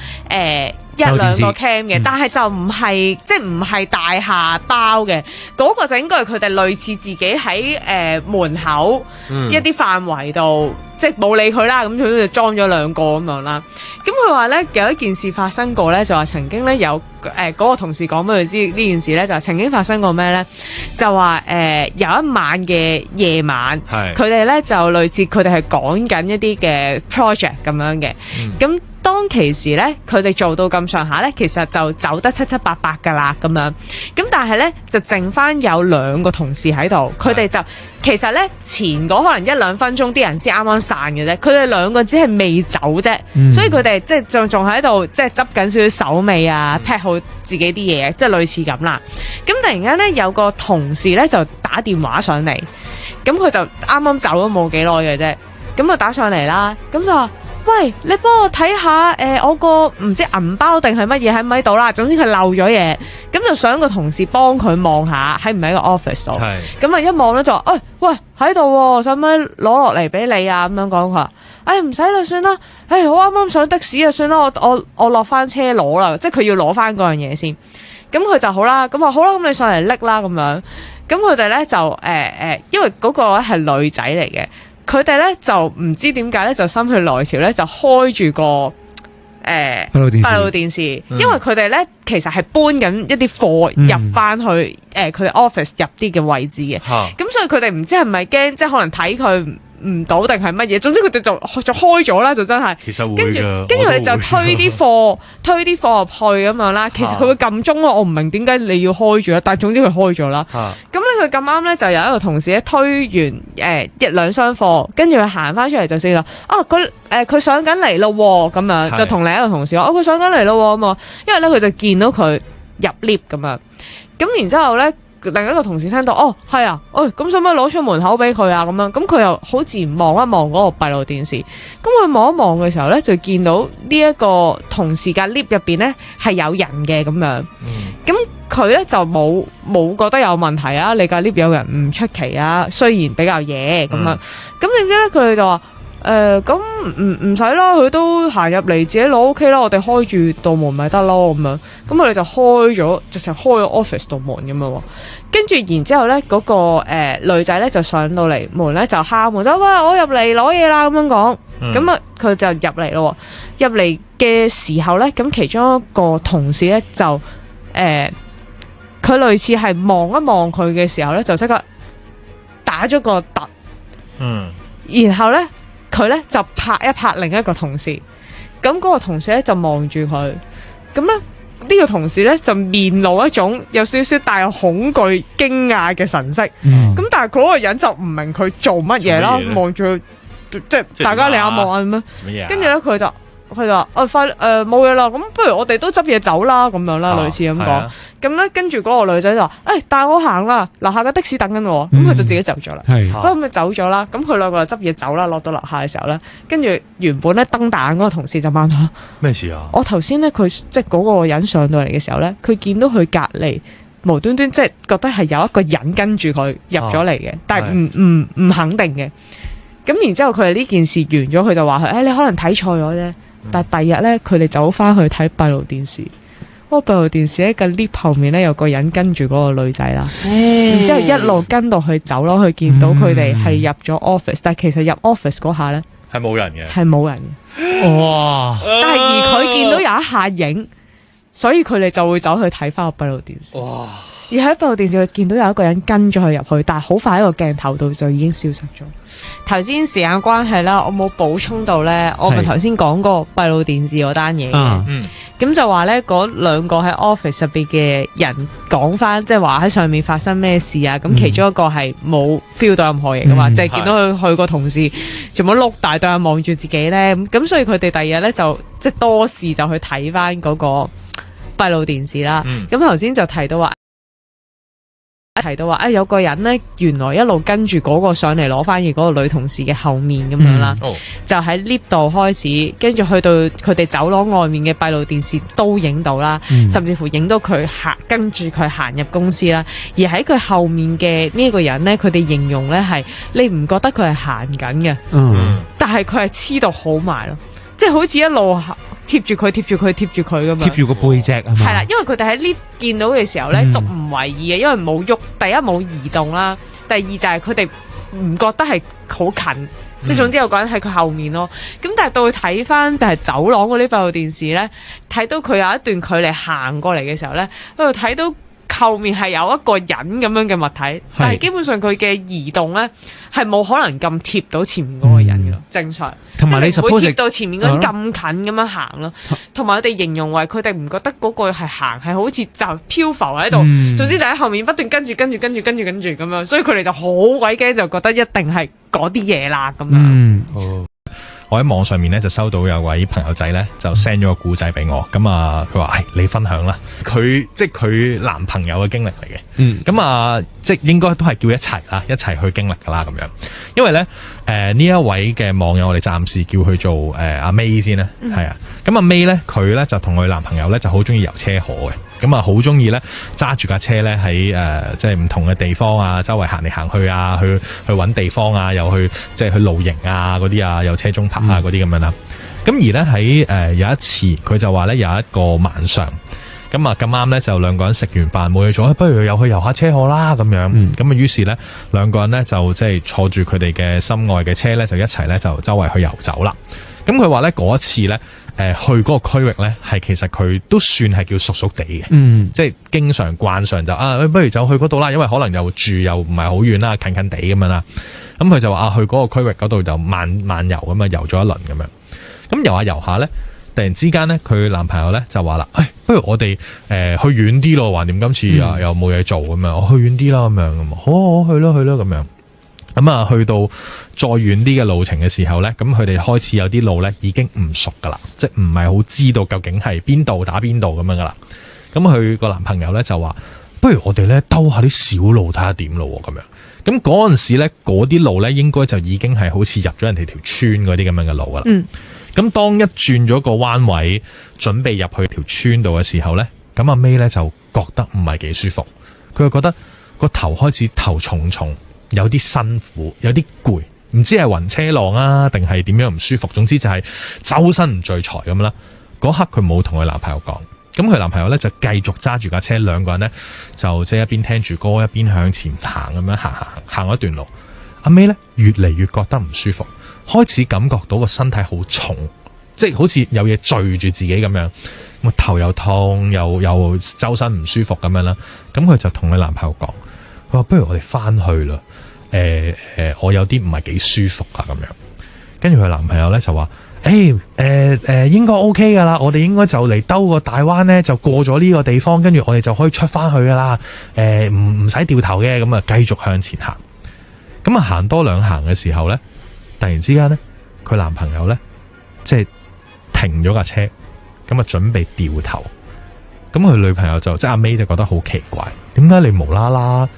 兩個 cam 嘅，但係就唔係即係唔係大廈包嘅，嗰個就應該係佢哋類似自己喺門口一啲範圍度。即係冇理佢啦，咁佢就裝咗兩個咁樣啦。咁佢話咧有一件事發生過咧，就話曾經咧有嗰個同事講俾佢知呢件事咧，就曾經發生過咩咧？就話有一晚嘅夜晚，佢哋咧就類似佢哋係講緊一啲嘅 project 咁樣嘅，咁。當其時咧，佢哋做到咁上下咧，其實就走得七七八八噶啦咁樣。咁但係咧，就剩翻有兩個同事喺度，佢哋就其實咧前嗰可能一兩分鐘啲人先啱啱散嘅啫，佢哋兩個只係未走啫，所以佢哋即係仲喺度即係執緊少少手尾啊，pack 好自己啲嘢，即係類似咁啦。咁突然間咧有個同事咧就打電話上嚟，咁佢就啱啱走咗冇幾耐嘅啫，咁就打上嚟啦，咁就話。喂，你幫我睇下我個唔知銀包定係乜嘢喺唔喺度啦？總之佢漏咗嘢，咁就想個同事幫佢望下喺唔喺個 office 度。咁啊一望咧就話，喂喺度喎，使唔使攞落嚟俾你啊？咁樣講佢話，唔使啦，算啦。我啱啱上的士啊，算啦，我落翻車攞啦，即係佢要攞翻嗰樣嘢先。咁佢就好啦，咁話好啦，咁你上嚟拎啦咁樣。咁佢哋咧就因為嗰個係女仔嚟嘅。佢哋咧就唔知點解咧，就心血來潮咧就開住個閉路電視，因為佢哋咧其實係搬緊一啲貨入翻去佢哋 office 入啲嘅位置嘅，咁所以佢哋唔知係咪驚，即係可能睇佢唔到定係乜嘢，總之佢哋就開咗啦，就真係。其實會跟住佢哋就推啲貨入去咁樣啦。其實佢會撳鐘咯，我唔明點解你要開住啦，但係總之佢開咗啦。咁咧佢咁啱咧就有一個同事咧推完一兩箱貨，跟住佢行翻出嚟就先啦。佢上緊嚟咯喎，咁樣就同另一個同事話：佢上緊嚟咯喎咁啊，因為咧佢就見到佢入 lift 咁樣，咁然之後咧。另一個同事聽到，係啊，咁使唔使攞出門口俾佢啊？咁樣，咁佢又好自然望一望嗰個閉路電視，咁佢望一望嘅時候咧，就見到呢一個同事嘅 lift 入邊咧係有人嘅咁樣，咁佢咧就冇覺得有問題啊，你架 lift 有人唔出奇啊，雖然比較夜咁樣，咁點知咧佢就話。咁唔使啦，佢都行入嚟自己攞 OK 啦，我哋開住道門咪得咯咁樣，咁我哋就開咗，直情開咗 office 道門咁樣，跟住然之後咧嗰個女仔咧就上到嚟門咧就敲門，就喂我入嚟攞嘢啦咁樣講，咁啊佢就入嚟咯，入嚟嘅時候咧，咁其中一個同事咧就佢類似係望一望佢嘅時候咧，就即刻打咗個突，然後咧。佢咧就拍一拍另一個同事，咁嗰個同事咧就望住佢，咁咧呢個同事咧就面露一種有少少帶有恐懼、驚訝嘅神色，咁但係嗰個人就唔明佢做乜嘢啦，望住佢，即係大家你眼望眼咁樣，跟住咧佢就話快冇嘢啦，咁不如我哋都執嘢走啦咁樣啦，類似咁講，咁咧跟住嗰個女仔就話帶我行啦，樓下嘅的士等緊我，咁佢就自己走咗啦，咁咪走咗啦，咁佢兩個就執嘢走啦，落到樓下嘅時候咧，跟住原本咧燈膽嗰個同事就問佢咩事啊？我頭先咧佢即係嗰個人上到嚟嘅時候咧，佢見到佢隔離無端端即係覺得係有一個人跟住佢入咗嚟嘅，但係唔肯定嘅，咁然之後佢哋呢件事完咗，佢就話佢你可能睇錯咗啫。但係第二日咧，佢哋走翻去睇閉路電視，嗰個閉路電視喺個 lift 後面咧有個人跟住嗰個女仔啦，然之後一路跟到去走咯，佢見到佢哋係入咗 office，但係其實入 office 嗰下咧係冇人嘅，係冇人嘅，哇！但係而佢見到有一下影，所以佢哋就會走去睇翻個閉路電視。哇！而喺閉路電視佢見到有一個人跟咗佢入去，但係好快喺個鏡頭度就已經消失咗。頭先時間關係啦，我冇補充到咧，我咪頭先講過閉路電視嗰單嘢嘅，咁就話咧嗰兩個喺 office 入邊嘅人講翻，即係話喺上面發生咩事啊？咁其中一個係冇 feel 到任何嘢噶嘛，淨係見到佢個同事做乜碌大對眼望住自己咧，咁所以佢哋第二日咧就即係多事就去睇翻嗰個閉路電視啦。咁頭先就提到話。有個人咧，原來一路跟住嗰個上嚟攞翻嘢嗰個女同事嘅後面咁樣啦，就喺 lift 度開始，跟住去到佢哋走廊外面嘅閉路電視都影到啦，甚至乎影到佢跟住佢行入公司啦。而喺佢後面嘅呢個人咧，佢哋形容咧係你唔覺得佢係行緊嘅，但係佢係黐到好埋咯，即係好似一路貼住佢咁樣，貼住個背脊係嘛？係啦，因為佢哋喺 lift 見到嘅時候咧，都唔為意嘅，因為冇喐，第一冇移動啦，第二就係佢哋唔覺得係好近。即係總之有個人喺佢後面咯，咁但係到佢睇翻就係走廊嗰啲閉路電視咧，睇到佢有一段距離行過嚟嘅時候咧，佢就睇到後面係有一個人咁樣嘅物體，但係基本上佢嘅移動咧係冇可能咁貼到前面嗰個人嘅咯，正常。同埋你會貼到前面嗰人咁近咁樣行咯，同埋我哋形容為佢哋唔覺得嗰個係行，係好似就漂浮喺度，總之就喺後面不斷跟住咁樣，所以佢哋就好鬼驚，就覺得一定係嗰啲嘢啦咁樣。我喺網上面咧就收到有位朋友仔咧就 send 咗個故仔俾我，咁啊佢話你分享啦，佢即係佢男朋友嘅經歷嚟嘅，咁啊即係應該都係叫一齊去經歷噶啦咁樣，因為咧呢一位嘅網友我哋暫時叫佢做阿 May 先啦，係啊，咁阿 May 咧佢咧就同佢男朋友咧就好中意遊車河嘅，咁啊好中意咧揸住架車咧喺即係唔同嘅地方啊，周圍行嚟行去啊，去搵地方啊，又去即係去露營啊嗰啲啊，有車中泊啊嗰啲咁樣啦。咁而咧喺有一次佢就話咧有一個晚上，咁啊咁啱咧就兩個人食完飯冇嘢做，不如又去遊下車河啦咁樣。咁啊於是咧兩個人咧就即係坐住佢哋嘅心愛嘅車咧，就一齊咧就周圍去遊走啦。咁佢話咧嗰一次咧去嗰個區域咧係其實佢都算係叫熟熟地嘅，即係經常慣常就不如就去嗰度啦，因為可能又住又唔係好遠啦，近近地咁樣啦。咁佢就話去嗰個區域嗰度就慢遊咁啊，遊咗一輪咁樣。咁遊下遊下咧，突然之間咧，佢男朋友咧就話啦，不如我哋去遠啲咯，橫掂今次又冇嘢做咁樣，我去遠啲啦咁樣，好去咯咁樣。咁啊，去到再遠啲嘅路程嘅時候咧，咁佢哋開始有啲路咧已經唔熟噶啦，即係唔係好知道究竟係邊度打邊度咁樣噶啦。咁佢個男朋友咧就話，不如我哋咧兜下啲小路睇下點咯咁樣。咁嗰陣時咧，嗰啲路咧應該就已經係好似入咗人哋條村嗰啲咁樣嘅路噶啦。咁當一轉咗個彎位，準備入去條村度嘅時候咧，咁阿 May 咧就覺得唔係幾舒服，佢就覺得個頭開始頭重重，有啲辛苦，有啲攰，唔知係暈車浪啊，定係點樣唔舒服。總之就係周身唔聚財咁啦。嗰刻佢冇同佢男朋友講，咁佢男朋友咧就繼續揸住架車，兩個人咧就即係一邊聽住歌，一邊向前行咁樣行一段路。阿 May 咧越嚟越覺得唔舒服，開始感覺到個身體好重，即係好似有嘢墜住自己咁樣，個頭又痛又周身唔舒服咁樣啦。咁佢就同佢男朋友講，佢話不如我哋翻去啦。我有啲唔係幾舒服啊咁樣。跟住佢男朋友咧就話，應該 OK 噶啦，我哋應該就嚟兜個大彎咧，就過咗呢個地方，跟住我哋就可以出翻去噶啦。唔使掉頭嘅，咁啊繼續向前行。咁啊行多兩行嘅時候咧，突然之間咧，佢男朋友咧即係停咗架車，咁啊準備掉頭。咁佢女朋友就即係阿 May 就覺得好奇怪，點解你無啦啦？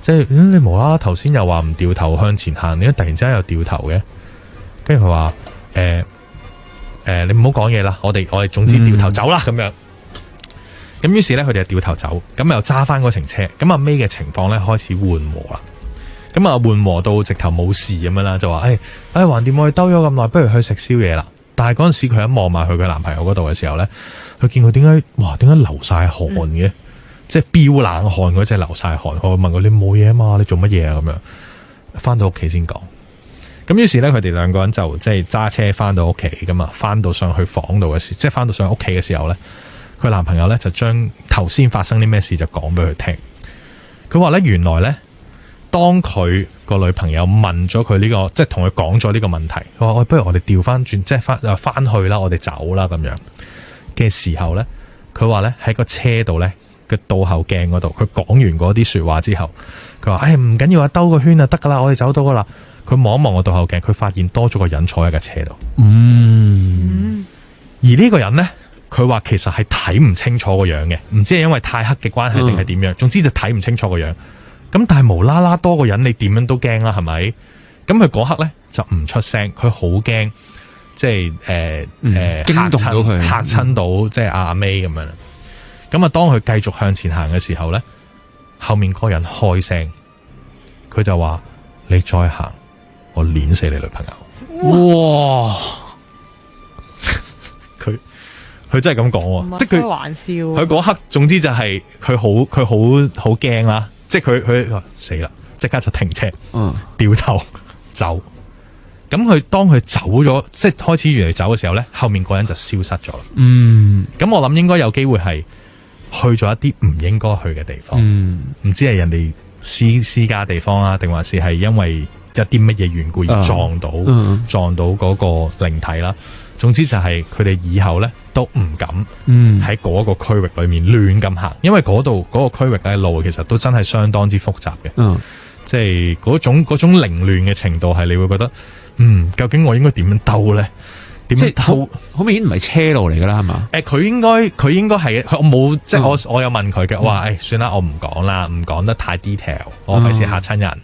即係你無啦啦頭先又話唔掉頭向前行，點解突然之間又掉頭嘅？跟住佢話你唔好講嘢啦，我哋總之掉頭走啦咁樣。咁於是咧佢哋就掉頭走，咁又揸翻嗰程車。咁阿 May 嘅情況咧開始緩和啦。咁啊緩和到直頭冇事咁樣啦，就話橫掂我哋兜咗咁耐，不如去食宵夜啦。但係嗰陣時佢一望埋去佢男朋友嗰度嘅時候咧，佢見佢點解流晒汗嘅？即係飆冷汗嗰隻流晒汗。我問佢你冇嘢啊嘛？你做乜嘢啊？咁樣翻到屋企先講。咁於是咧佢哋兩個人就即係揸車翻到屋企咁啊，翻到上去房度嘅時，即係翻到上屋企嘅時候咧，佢男朋友咧就將頭先發生啲咩事就講俾佢聽。佢話咧原來咧，當佢個女朋友問咗佢呢個，即係同佢講咗呢個問題，佢話不如我哋調翻轉，即係翻去啦，我哋走啦咁樣嘅時候咧，佢話咧喺個車度咧嘅倒後鏡嗰度，佢講完嗰啲說話之後，佢話唔緊要啊，兜個圈就得噶啦，我哋走到噶啦。佢望一望個倒後鏡，佢發現多咗個人坐喺架車度。而呢個人咧，佢話其實係睇唔清楚個樣嘅，唔知係因為太黑嘅關係定係點樣，總之就睇唔清楚個樣。咁但係無啦啦多個人，你點樣都驚啦，係咪？咁佢嗰刻咧就唔出聲，佢好驚，即係驚動到佢，嚇親到即係阿 May 咁樣。咁啊，當佢繼續向前行嘅時候咧，後面嗰個人開聲，佢就話：你再行，我碾死你女朋友。哇！佢真係咁講，即係開玩笑。佢嗰刻，總之就係佢好驚啦，即係佢死啦，即刻就停車，掉頭走。咁佢當佢走咗，即係開始越嚟走嘅時候咧，後面嗰人就消失咗啦。咁我諗應該有機會係去咗一啲唔應該去嘅地方，唔知係人哋私家地方啊，定還是係因為一啲乜嘢緣故而撞到嗰個靈體啦。總之就係佢哋以後咧都唔敢喺嗰個區域裏面亂咁行，因為嗰個區域嘅路其實都真係相當之複雜嘅，即係嗰種凌亂嘅程度係你會覺得，究竟我應該點樣兜咧？點樣兜？好明顯唔係車路嚟噶啦，係嘛？佢應該係，我冇即係我有問佢嘅，我話算啦，我唔講啦，唔講得太 detail，我費事嚇親人。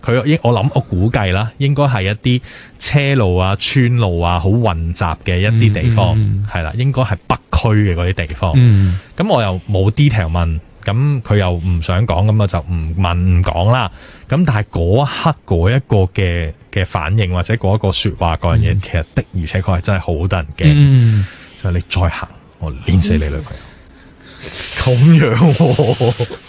我估計啦，應該係一啲車路啊、村路啊，好混雜嘅一啲地方，係啦，應該係北區嘅嗰啲地方。咁我又冇 detail 問，咁佢又唔想講，咁我就唔問唔講啦。咁但係嗰一刻嗰一個嘅反應或者嗰一個說話嗰樣嘢，其實的而且確係真係好得人驚。就係你再行，我碾死你女朋友。咁樣。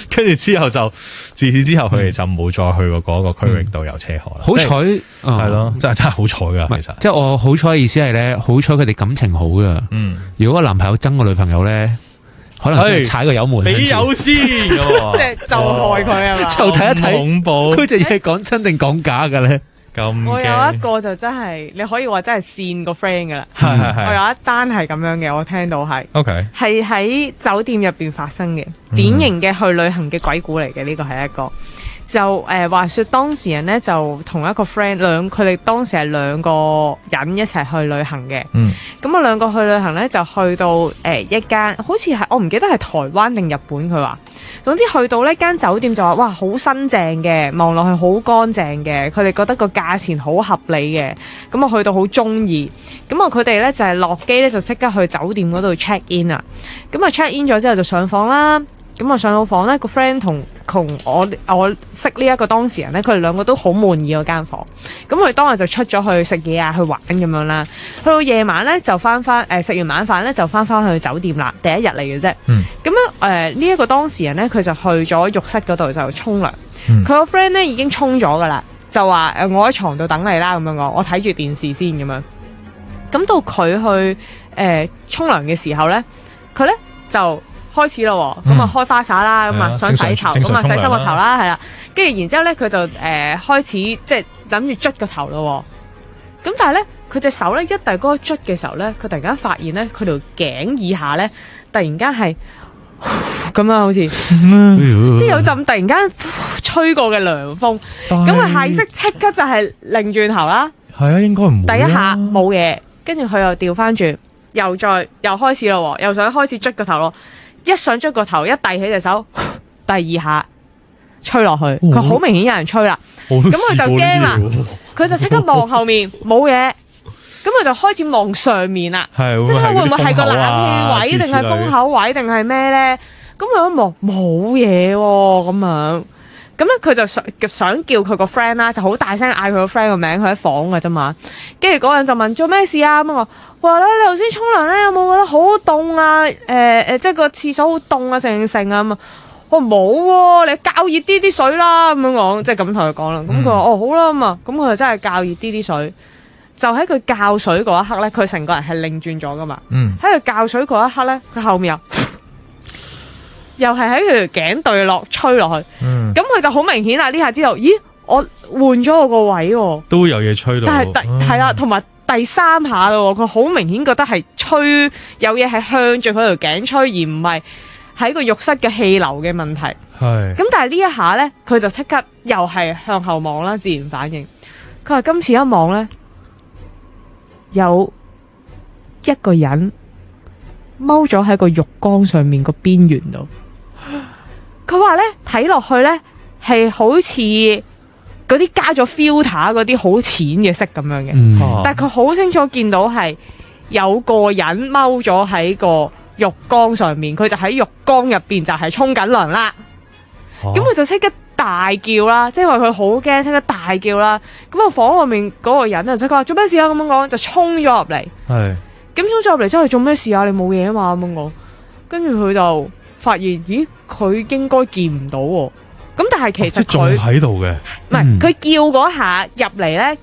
跟住之後就自此之後，佢哋就冇再去過嗰個區域度有車禍啦。好彩係咯，真係好彩噶。其實即係我好彩嘅意思係咧，好彩佢哋感情好噶。如果個男朋友憎個女朋友咧，可能踩個油門。你有先，即係就害佢啊嘛。就睇一睇恐怖，佢隻嘢講真定講假嘅咧？我有一個就真係，你可以話真係跣個 friend 噶啦。我有一單係咁樣嘅，我聽到係係喺酒店入邊發生嘅，典型嘅去旅行嘅鬼故嚟嘅。呢個係一個就話說當事人呢，就同一個 friend 佢哋當時係兩個人一齊去旅行嘅。咁啊兩個去旅行呢，就去到一間好似係我唔記得係台灣定日本，佢話。總之去到呢間酒店就話哇好新淨嘅，望落去好乾淨嘅，佢哋覺得個價錢好合理嘅，咁我去到好中意，咁啊佢哋呢就係落機呢，就即刻去酒店嗰度 check in 啊，咁啊 check in 咗之後就上房啦，咁啊上到房呢，個 friend 同我識呢一個當事人呢，佢哋兩個都好滿意嗰間房，咁佢當日就出咗去食嘢啊，去玩咁樣啦，去到夜晚呢，就翻食完晚飯呢，就翻去酒店啦，第一日嚟嘅啫，咁樣呢一個當事人呢，佢就去咗浴室嗰度就沖涼，佢個 friend 呢已經沖咗噶啦，就話我喺床度等你啦咁樣講，我睇住電視先咁樣，咁到佢去沖涼嘅時候呢，佢呢就開始咯，咁啊開花灑啦，咁啊想洗頭，咁啊洗濕個頭啦，係啦，跟住然之後咧佢就開始即係諗住捽個頭咯，咁但係咧佢隻手咧一遞嗰個捽嘅時候咧，佢突然間發現咧佢條頸以下咧突然間係咁樣好似，即係有陣突然間吹過嘅涼風，咁佢下意識即刻就係擰轉頭啦，係啊，應該唔會，第一下冇嘢，跟住佢又調翻轉，又開始咯，又想開始捽個頭咯。一上捽個頭，一遞起隻手，第二下吹落去，佢好明顯有人吹啦，咁佢就驚啦，佢就即刻望後面冇嘢，咁佢就開始望上面啦，即係會唔會係個冷氣位定係風口位定係咩咧？咁佢一望冇嘢喎，咁樣，咁咧佢就想叫佢個 friend 啦，就好大聲嗌佢個 friend 個名，佢喺房㗎啫嘛，跟住嗰人就問做咩事啊？咁我話咧，你頭先沖涼咧，有冇覺得好凍啊？即係個廁所好凍啊，成啊咁啊！我冇喎，你較熱啲水啦，咁樣講，即係咁同佢講啦。咁佢話哦好啦咁啊，咁佢就真係較熱啲水。就喺佢較水嗰一刻咧，佢成個人係擰轉咗噶嘛。喺佢較水嗰一刻咧，佢後面又係喺佢條頸對落吹落去。咁佢就好明顯啦，呢下知道，咦，我換咗我個位喎，都有嘢吹到。但係係啦，同埋。第三下咯，佢好明顯覺得係吹有嘢係向住佢條頸吹，而唔係喺個浴室嘅氣流嘅問題。係。咁但係呢一下呢，佢就即刻又係向後望啦，自然反應。佢話今次一望呢，有一個人踎咗喺個浴缸上面個邊緣度。佢話呢，睇落去呢，係好似嗰啲加咗 filter 嗰啲好淺嘅色咁樣嘅，但係佢好清楚見到係有個人踎咗喺個浴缸上面，佢就喺浴缸入邊就係沖緊涼啦。咁佢就即刻大叫啦，即係話佢好驚，即刻大叫啦。咁啊房外面嗰個人啊，即係佢話做咩事啊咁樣講，就衝咗入嚟。係。咁衝咗入嚟之後你做咩事啊？你冇嘢啊嘛咁樣講，跟住佢就發現，咦，佢應該見唔到喎。咁但係其實佢仲喺度嘅，唔係佢叫嗰下入嚟咧，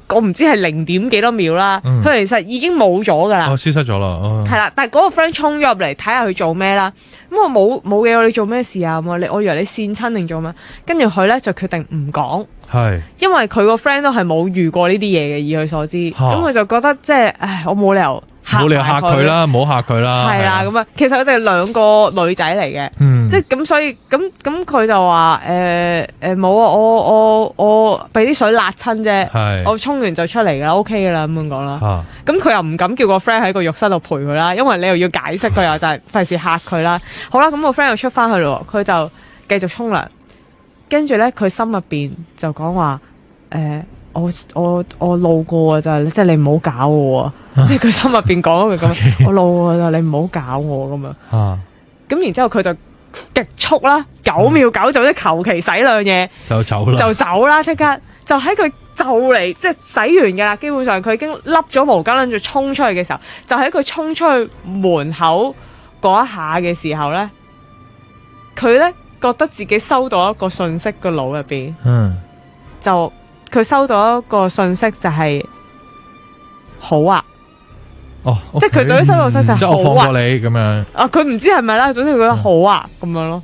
我唔知係0點幾多秒啦，佢其實已經冇咗噶啦，消失咗啦，係啦。但係嗰個 friend 衝咗入嚟睇下佢做咩啦，咁我冇嘢，你做咩事啊？我以為你跣親定做咩？跟住佢咧就決定唔講，係因為佢個 friend 都係冇遇過呢啲嘢嘅，以佢所知，咁佢就覺得即係，唉，我冇理由嚇佢啦，唔好嚇佢啦，係啦，咁啊，其實佢哋2個女仔嚟嘅，即係咁，所以咁佢就話冇啊，我俾啲水辣親啫，我沖完就出嚟噶啦 ，OK 噶啦，咁樣講啦。咁佢又唔敢叫個 friend 喺個浴室度陪佢啦，因為你又要解釋佢又就係費事嚇佢啦。好啦，咁個 friend 又出翻去咯，佢就繼續沖涼，跟住咧佢心入邊就講話我路過啊，就係即係你唔好搞我啊！即係佢心入邊講佢咁，我路過啊，你唔好搞我咁樣。咁然之後佢就極速啦，9秒9就即求其洗2嘢就走啦，即刻就喺佢就嚟即係洗完噶啦，基本上佢已經笠咗毛巾，諗住衝出去嘅時候，就喺佢衝出去門口嗰一下嘅時候咧，佢咧覺得自己收到一個信息個腦入邊，就。佢收到一個信息就係好啊，即係佢總之收到信息就係好啊，即係我放過你咁樣。啊，佢唔知係咪啦，總之佢覺得好啊咁樣咯。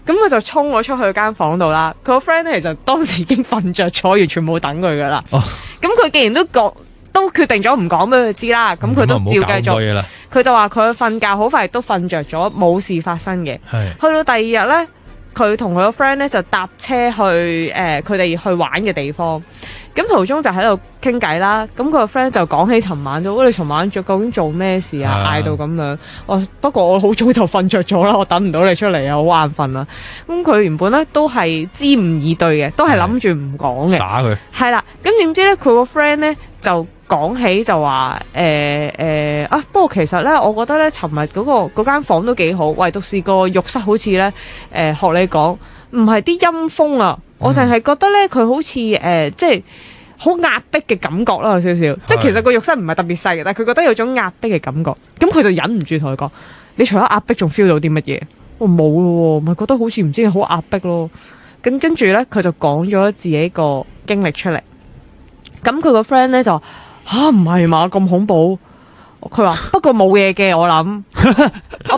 咁佢就衝咗出去間房度啦。佢個 friend 咧其實當時已經瞓着咗，完全冇等佢噶啦。咁佢既然都決定咗唔講俾佢知啦，咁佢都照繼續。佢就話佢瞓覺好快都瞓着咗，冇事發生嘅。去到第2日咧。佢同佢個 friend 咧就搭車去佢哋去玩嘅地方，咁途中就喺度傾偈啦。咁佢個 friend 就講起尋晚咗，你尋晚究竟做咩事啊？嗌到咁樣。不過我好早就瞓着咗啦，我等唔到你出嚟啊，好眼瞓啦。咁佢原本咧都係支吾以對嘅，都係諗住唔講嘅。耍佢。係啦，咁點知咧佢個 friend 咧就講起就話不過其實咧，我覺得咧，尋日嗰間房都幾好，唯獨是個浴室好似咧學你講，唔係啲陰風啊，我淨係覺得咧佢好似即係好壓迫嘅感覺啦，有少少。即係其實個浴室唔係特別細嘅，但係佢覺得有種壓迫嘅感覺。咁佢就忍唔住同佢講：你除咗壓迫，仲 feel 到啲乜嘢？我冇咯，咪覺得好似唔知好壓迫咯。跟住咧，佢就講咗自己個經歷出嚟。咁佢個 friend 咧就。唔係嘛，咁恐怖？佢話不過冇嘢嘅，我諗。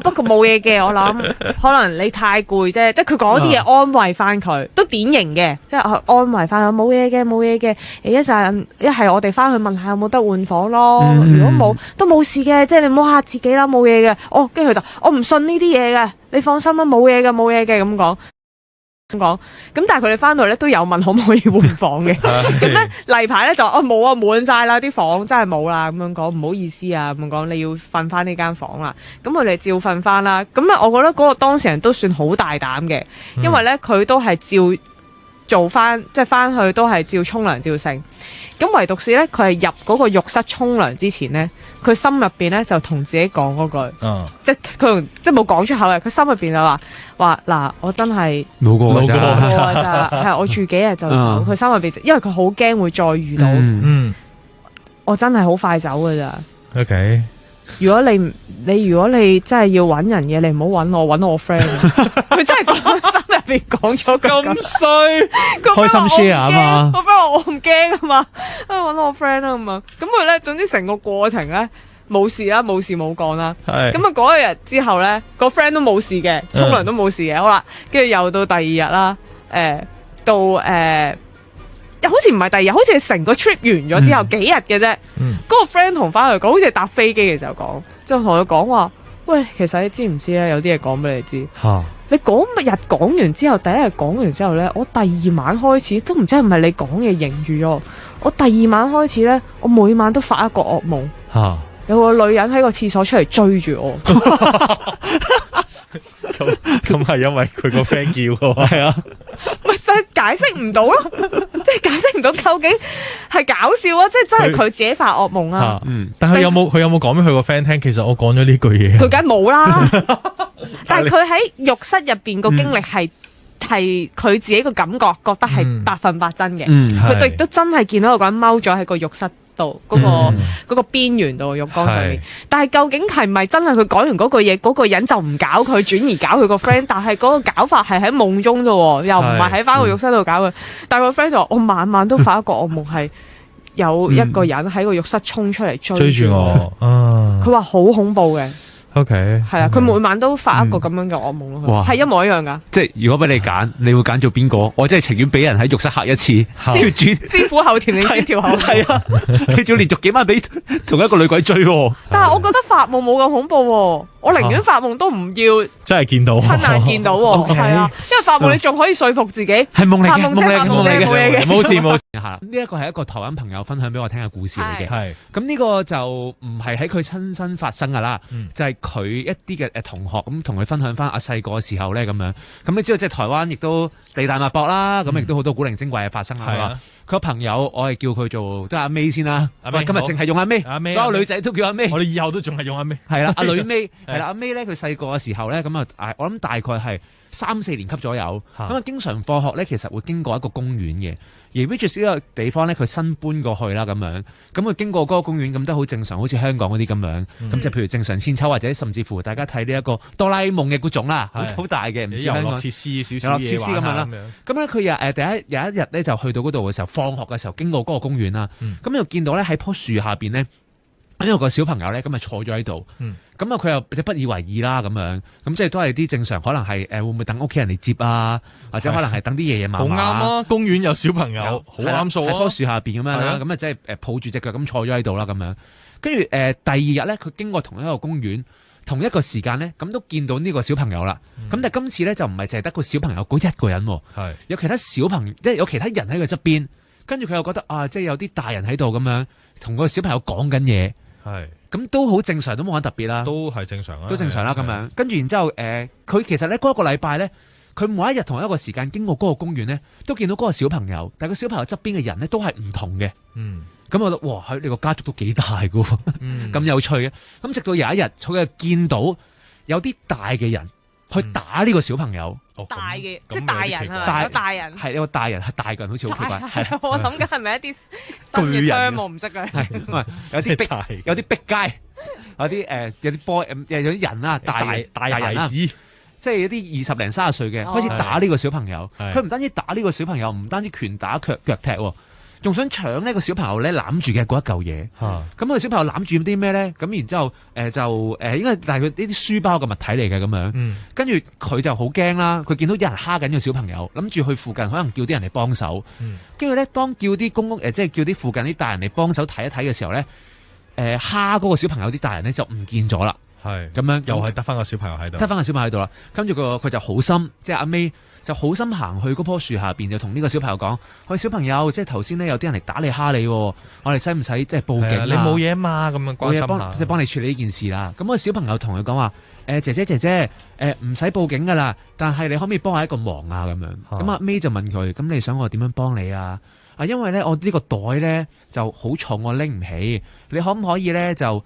不過冇嘢嘅，我諗。可能你太攰啫，即係佢講啲嘢安慰翻佢，都典型嘅，即係安慰翻佢，冇嘢嘅，冇嘢嘅。一係我哋翻去問下有冇得換房咯。如果冇都冇事嘅，即係你唔好嚇自己啦，冇嘢嘅。跟住佢就我唔信呢啲嘢嘅，你放心啦，冇嘢嘅，冇嘢嘅咁講。咁但係佢哋翻到咧都有問可唔可以換房嘅，咁咧例牌咧就冇啊，滿晒啦，啲房真係冇啦，咁樣講唔好意思啊，咁樣講你要瞓翻呢間房啦，咁佢哋照瞓翻啦，咁咧我覺得嗰個當事人都算好大膽嘅，因為咧佢都係照做翻，即係翻去都係照沖涼照剩，咁唯獨是咧佢係入嗰個浴室沖涼之前咧，佢心入邊咧就同自己講嗰句，即係佢即係冇講出口嘅，佢心入邊就話嗱，我真係路過咋，係我住幾日就走，佢心入邊，因為佢好驚會再遇到，我真係好快走噶咋。OK，如果你真係要揾人嘅，你唔好揾我 friend。佢真係講心入邊講咗句咁衰，開心 share 啊嘛。我 friend 我唔驚啊嘛，揾我 friend 啊嘛。咁佢咧，總之成個過程咧冇事啦，冇事冇講啦。咁啊嗰一日之後咧，個 friend 都冇事嘅，沖涼都冇事嘅。好啦，跟住又到第2日啦，好似唔係第2日，好似係成個 trip 完咗之後幾日嘅啫。嗰個 friend 同翻佢講，好似係搭飛機嘅時候講，就同佢講話：喂，其實你知唔知咧？有啲嘢講俾你知。你嗰日講完之後，第1日講完之後咧，我第2晚開始都唔知係咪你講嘅盈餘哦。我第2晚開始咧，我每晚都發一個噩夢，有個女人喺個廁所出嚟追住我。咁係因為佢個 friend 叫嘅，係啊，咪就係解釋唔到咯，即係解釋唔到究竟係搞笑啊，即係真係佢自己發噩夢啊。但係有冇講俾佢個 friend 聽？其實我講咗呢句嘢，佢梗冇啦。但係佢喺浴室入邊個經歷係佢自己個感覺覺得係100%真嘅。佢亦都真係見到有個人踎咗喺個浴室度嗰個邊緣度浴缸上面。但係究竟係咪真係佢講完嗰句嘢，嗰個人就唔搞佢，轉而搞佢個 friend？但係嗰個搞法係喺夢中啫，又唔係喺翻個浴室度搞佢。但係個 friend 就話：我晚晚都發一個噩夢係。有一個人喺個浴室衝出嚟追住我，佢話好恐怖嘅。OK， 係啊，佢每晚都發一個咁樣嘅噩夢咯，係一模一樣噶。即係如果俾你揀，你會揀做邊個？我真係情願俾人喺浴室嚇一次，先苦後甜定先調後甜？係啊，你仲連續幾晚俾同一個女鬼追。但係我覺得發夢冇咁恐怖，我寧願發夢都唔要真係見到，親眼見到。係啊，因為發夢你仲可以說服自己係夢嚟嘅，夢嚟嘅，冇事冇事。呢一個係一個台灣朋友分享俾我聽嘅故事嚟嘅。係咁呢個就唔係喺佢親身發生噶啦，就係佢一啲嘅同學咁同佢分享翻阿細個嘅時候咧咁樣。咁你知道即係台灣亦都地大物博啦，咁亦都好多古靈精怪嘅發生啦。佢個朋友我係叫佢做都係阿 May 先啦。今日淨係用阿 May，所有女仔都叫阿 May。我哋以後都仲係用阿 May。係啦，阿女 May 係啦，阿 May 咧佢細個嘅時候咧咁啊，我諗大概係3-4年級左右。咁啊，經常放學咧其實會經過一個公園嘅。而 which 呢個地方咧，佢新搬過去啦，咁樣咁佢經過嗰個公園咁都好正常，好似香港嗰啲咁樣。咁即係譬如正常千秋或者甚至乎大家睇呢一個哆啦 A 夢嘅嗰種啦，好大嘅，唔似香港設施少少嘢咁樣啦。咁咧佢有一日咧就去到嗰度嘅時候，放學嘅時候經過嗰個公園啦。咁又見到咧喺棵樹下邊咧，因為個小朋友咧咁啊坐咗喺度。咁啊佢又不以為意啦咁樣，咁即係都係啲正常，可能係會唔會等屋企人嚟接啊，或者可能係等啲爺爺嫲嫲。好啱啊！公園有小朋友，好啱數啊！喺棵樹下邊咁樣啦，咁啊即係抱住隻腳咁坐咗喺度啦咁樣。跟住第二日咧，佢經過同一個公園，同一個時間咧，咁都見到呢個小朋友啦。咁但係今次咧就唔係淨係得個小朋友嗰一個人，有其他小朋友，即係有其他人喺佢側邊。跟住佢又覺得即係有啲大人喺度咁樣，同個小朋友講緊嘢。咁都好正常，都冇乜特別啦，都係正常啦，都正常啦咁樣。跟住然之後，佢其實咧嗰一個禮拜咧，佢每一日同一個時間經過嗰個公園咧，都見到嗰個小朋友，但係個小朋友側邊嘅人咧都係唔同嘅。咁我覺得哇，你個家族都幾大㗎喎，咁有趣嘅。咁直到有一日，佢就見到有啲大嘅人去打呢個小朋友。大嘅，即係大人係咪？大人係有個大人係大個人，好似好奇怪。我諗緊係咪一啲巨人？我唔識嘅。係有啲逼，有啲逼街，有啲有啲波，有啲人啦，大人啦，即係有啲20零30歲嘅開始打呢個小朋友。佢唔單止打呢個小朋友，唔單止拳打腳踢，仲想搶呢個小朋友咧攬住嘅嗰一嚿嘢。咁個小朋友攬住啲咩咧？咁然之後應該係佢呢啲書包嘅物體嚟嘅咁樣。跟住佢就好驚啦，佢見到有人蝦緊個小朋友，諗住去附近可能叫啲人嚟幫手。跟住咧，當叫啲公屋即係叫啲附近啲大人嚟幫手睇一睇嘅時候咧，蝦嗰個小朋友啲大人咧就唔見咗啦。咁樣又係得翻個小朋友喺度，得翻個小朋友喺度啦。跟住佢就好心，即係阿 May 就好心行去嗰棵樹下邊，就同呢個小朋友講：喂，小朋友，即係頭先咧有啲人嚟打你蝦你，我哋使唔使即係報警？你冇嘢嘛？咁樣關心下，即係幫你處理呢件事啦。咁個小朋友同佢講話：姐姐，唔使報警噶啦，但係你可唔可以幫我一個忙啊？咁樣。咁阿 May 就問佢：咁你想我點樣幫你啊？因為咧我呢個袋咧就好重，我拎唔起。你可唔可以咧就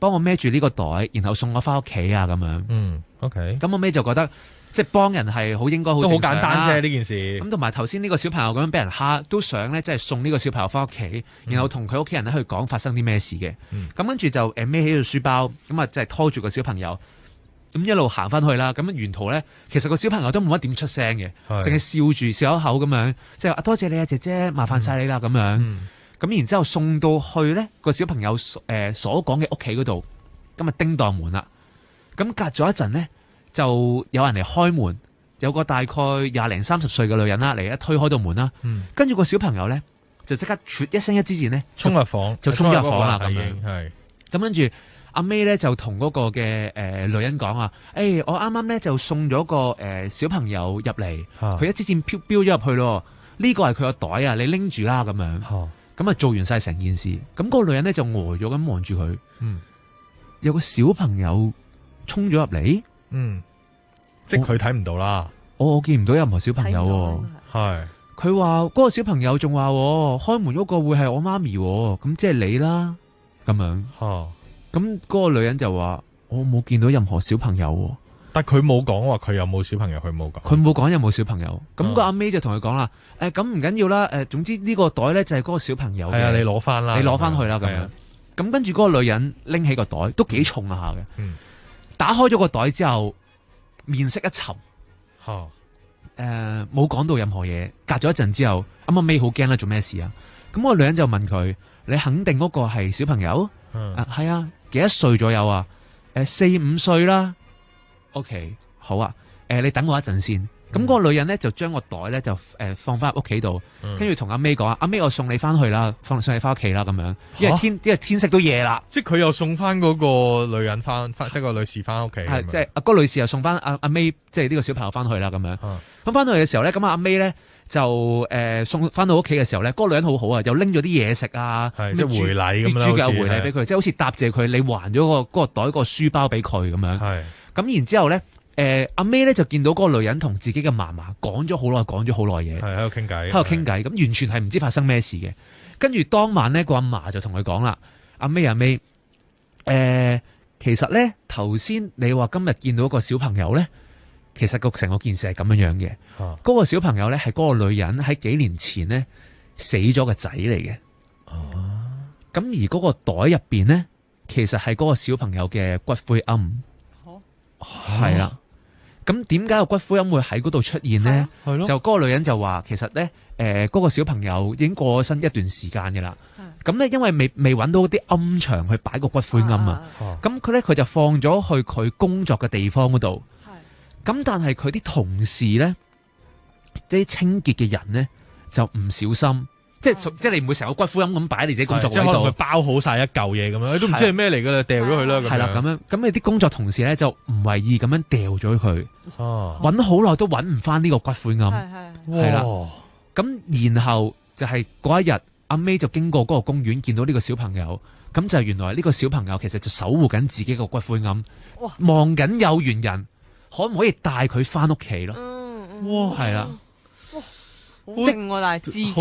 幫我孭住呢個袋，然後送我翻屋企啊？咁樣。OK。咁阿 May 就覺得即係幫人係好應該好正常，都好簡單啫呢件事。咁同埋頭先呢個小朋友咁樣俾人蝦，都想咧即係送呢個小朋友翻屋企，然後同佢屋企人咧去講發生啲咩事嘅。咁跟住就孭起個書包，咁啊即係拖住個小朋友。咁一路行翻去啦，咁沿途咧，其實個小朋友都冇乜點出聲嘅，淨係笑口咁樣，即係多謝你啊姐姐，麻煩晒你啦咁樣。咁然之後送到去咧個小朋友所講嘅屋企嗰度，咁啊叮當門啦。咁隔咗一陣呢，就有人嚟開門，有個大概20零30歲嘅女人啦嚟一推開道門啦，跟住個小朋友咧就即刻啜一聲一支箭咧，衝入房就衝入房啦咁樣。係咁跟住。阿 May 咧就同嗰個嘅女人講啊，我啱啱咧就送咗個小朋友入嚟，佢一支箭飆咗入去咯，呢個係佢個袋啊，你拎住啦咁樣。咁啊做完晒成件事，咁嗰個女人咧就呆咗咁望住佢，有個小朋友衝咗入嚟，即係佢睇唔到啦，我見唔到任何小朋友，係佢話嗰個小朋友仲話開門嗰個會係我媽咪，咁即係你啦，咁樣。咁嗰個女人就話：我冇見到任何小朋友喎。但佢冇講話佢有冇小朋友，佢冇講。佢冇講有冇小朋友。咁個阿 May 就同佢講啦，咁唔緊要啦，總之呢個袋咧就係嗰個小朋友嘅。係啊，你攞翻啦，你攞翻去啦咁樣。咁跟住嗰個女人拎起個袋，都幾重下嘅。打開咗個袋之後，面色一沉。冇講到任何嘢。隔咗一陣之後，阿 May 好驚啦，做咩事啊？咁個女人就問佢：你肯定嗰個係小朋友？係啊，幾多歲左右啊？4、5歲啦。OK， 好啊。你等我一陣先。咁嗰個女人咧就將個袋咧就放翻入屋企度，跟住同阿 May 講：阿 May，我送你翻去啦，送你翻屋企啦咁樣。因為天色都夜啦。即係佢又送翻嗰個女人翻，即係個女士翻屋企。係即係嗰個女士又送翻阿 May，即係呢個小朋友翻去啦咁樣。咁翻到去嘅時候咧，咁阿 May 咧就送翻到屋企嘅時候咧，嗰個女人好好啊，又拎咗啲嘢食啊，即係回禮咁樣，啲豬腳回禮俾佢，即係好似答謝佢，你還咗嗰個袋個書包俾佢咁樣。係咁然之後咧。阿 May 咧就見到嗰個女人同自己嘅嫲嫲講咗好耐嘢，係喺度傾偈，咁完全係唔知發生咩事嘅。跟住當晚咧，個阿嫲就同佢講啦：阿 May，其實咧頭先你話今日見到一個小朋友咧，其實成個件事係咁樣嘅。嗰個小朋友咧係嗰個女人喺幾年前咧死咗個仔嚟嘅。咁而嗰個袋入邊咧，其實係嗰個小朋友嘅骨灰龕。係啦。咁點解個骨灰龕會喺嗰度出現呢？就嗰個女人就話，其實咧，嗰個小朋友已經過咗身一段時間嘅啦。咁咧，因為未揾到啲龕場去擺個骨灰龕啊。咁佢就放咗去佢工作嘅地方嗰度。咁但係佢啲同事咧，啲清潔嘅人咧就唔小心。即係你唔會成個骨灰龕咁擺喺你自己工作嗰度，即係可能佢包好晒一嚿嘢咁樣，都唔知係咩嚟噶啦，掉咗佢啦。係啦，咁樣咁你啲工作同事咧就唔為意咁樣掉咗佢，揾好耐都揾唔翻呢個骨灰龕。係啦，咁然後就係嗰一日，阿 May 就經過嗰個公園，見到呢個小朋友，咁就原來呢個小朋友其實就守護緊自己個骨灰龕，望緊有緣人可唔可以帶佢翻屋企咯？哇，係啦。好正喎，但係自己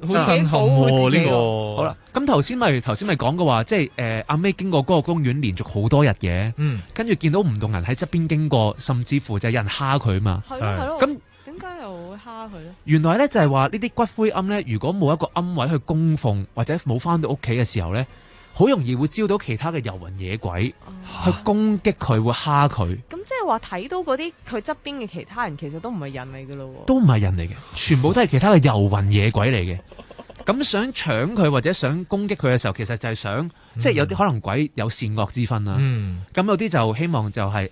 好震撼喎呢個。好啦，咁頭先咪講過話，即係阿 May 經過嗰個公園連續好多日嘅，跟住見到唔同人喺側邊經過，甚至乎就有人蝦佢嘛。係咯。咁點解又會蝦佢咧？原來咧就係話呢啲骨灰龕咧，如果冇一個龕位去供奉，或者冇翻到屋企嘅時候咧，好容易會招到其他嘅遊魂野鬼去攻擊佢，會蝦佢。咁即係話睇到嗰啲佢側邊嘅其他人，其實都唔係人嚟噶咯？都唔係人嚟嘅，全部都係其他嘅遊魂野鬼嚟嘅。咁想搶佢或者想攻擊佢嘅時候，其實就係想，即係有啲可能鬼有善惡之分啦。咁有啲就希望就係，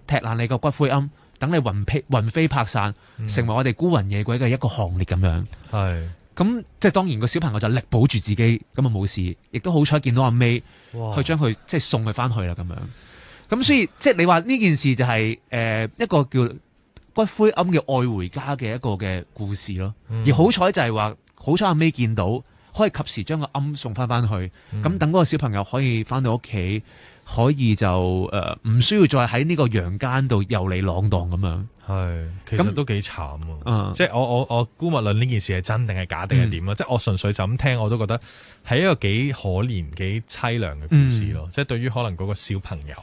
踢爛你個骨灰龕，等你魂飛魄散，成為我哋孤魂野鬼嘅一個行列咁樣。係。咁即係當然個小朋友就力保住自己，咁啊冇事，亦都好彩見到阿 May 去將佢即係送佢翻去啦咁樣。咁所以即係你話呢件事就係一個叫骨灰龕嘅愛回家嘅一個嘅故事咯。而好彩就係話，好彩阿 May 見到，可以及時將個龕送翻去，咁等嗰個小朋友可以翻到屋企，可以就唔需要再喺呢個陽間度遊離浪蕩咁樣。係，其實都幾慘啊！即係我姑勿論呢件事係真定係假定係點啊？即係我純粹就咁聽，我都覺得係一個幾可憐、幾淒涼嘅故事咯。即係對於可能嗰個小朋友，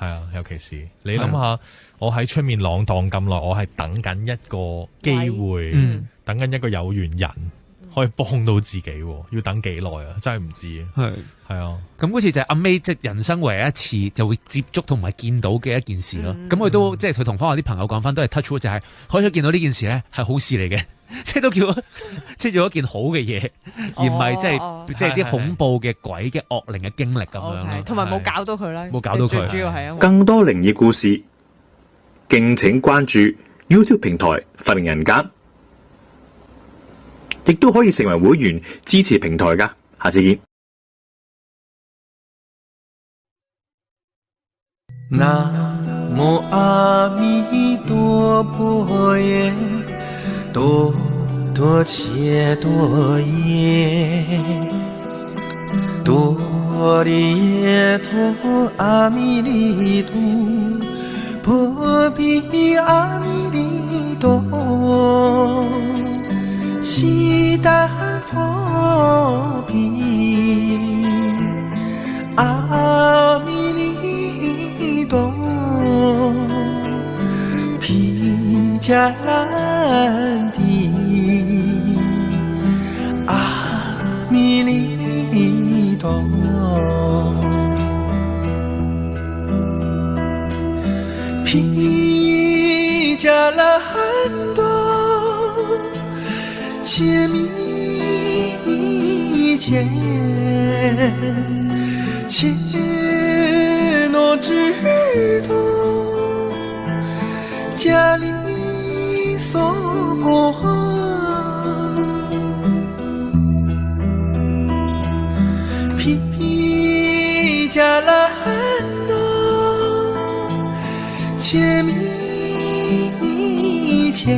係啊，尤其是你諗下，我喺出面浪蕩咁耐，我係等緊一個機會，等緊一個有緣人可以幫到自己，要等幾耐啊？真係唔知。係啊，咁好似就係阿 May 即係人生唯一一次就會接觸同埋見到嘅一件事咯。咁佢都即係佢同翻我啲朋友講翻，都係 touch wood，就係可以見到呢件事咧係好事嚟嘅，即係都叫即係做一件好嘅嘢，而唔係即係啲恐怖嘅鬼嘅惡靈嘅經歷咁樣。同埋冇搞到佢啦，冇搞到佢。最主要係因為更多靈異故事，敬請關注 YouTube 平台發明人間，亦都可以成為會員支持平台噶。下次見。南無阿彌陀佛耶，多多切多耶，多利耶陀阿彌利多，婆毗阿彌利多，悉达婆毗阿弥利多。加兰蒂，阿弥利多，皮加兰多，切米切切诺之多。家里娑婆皮皮加兰多切米切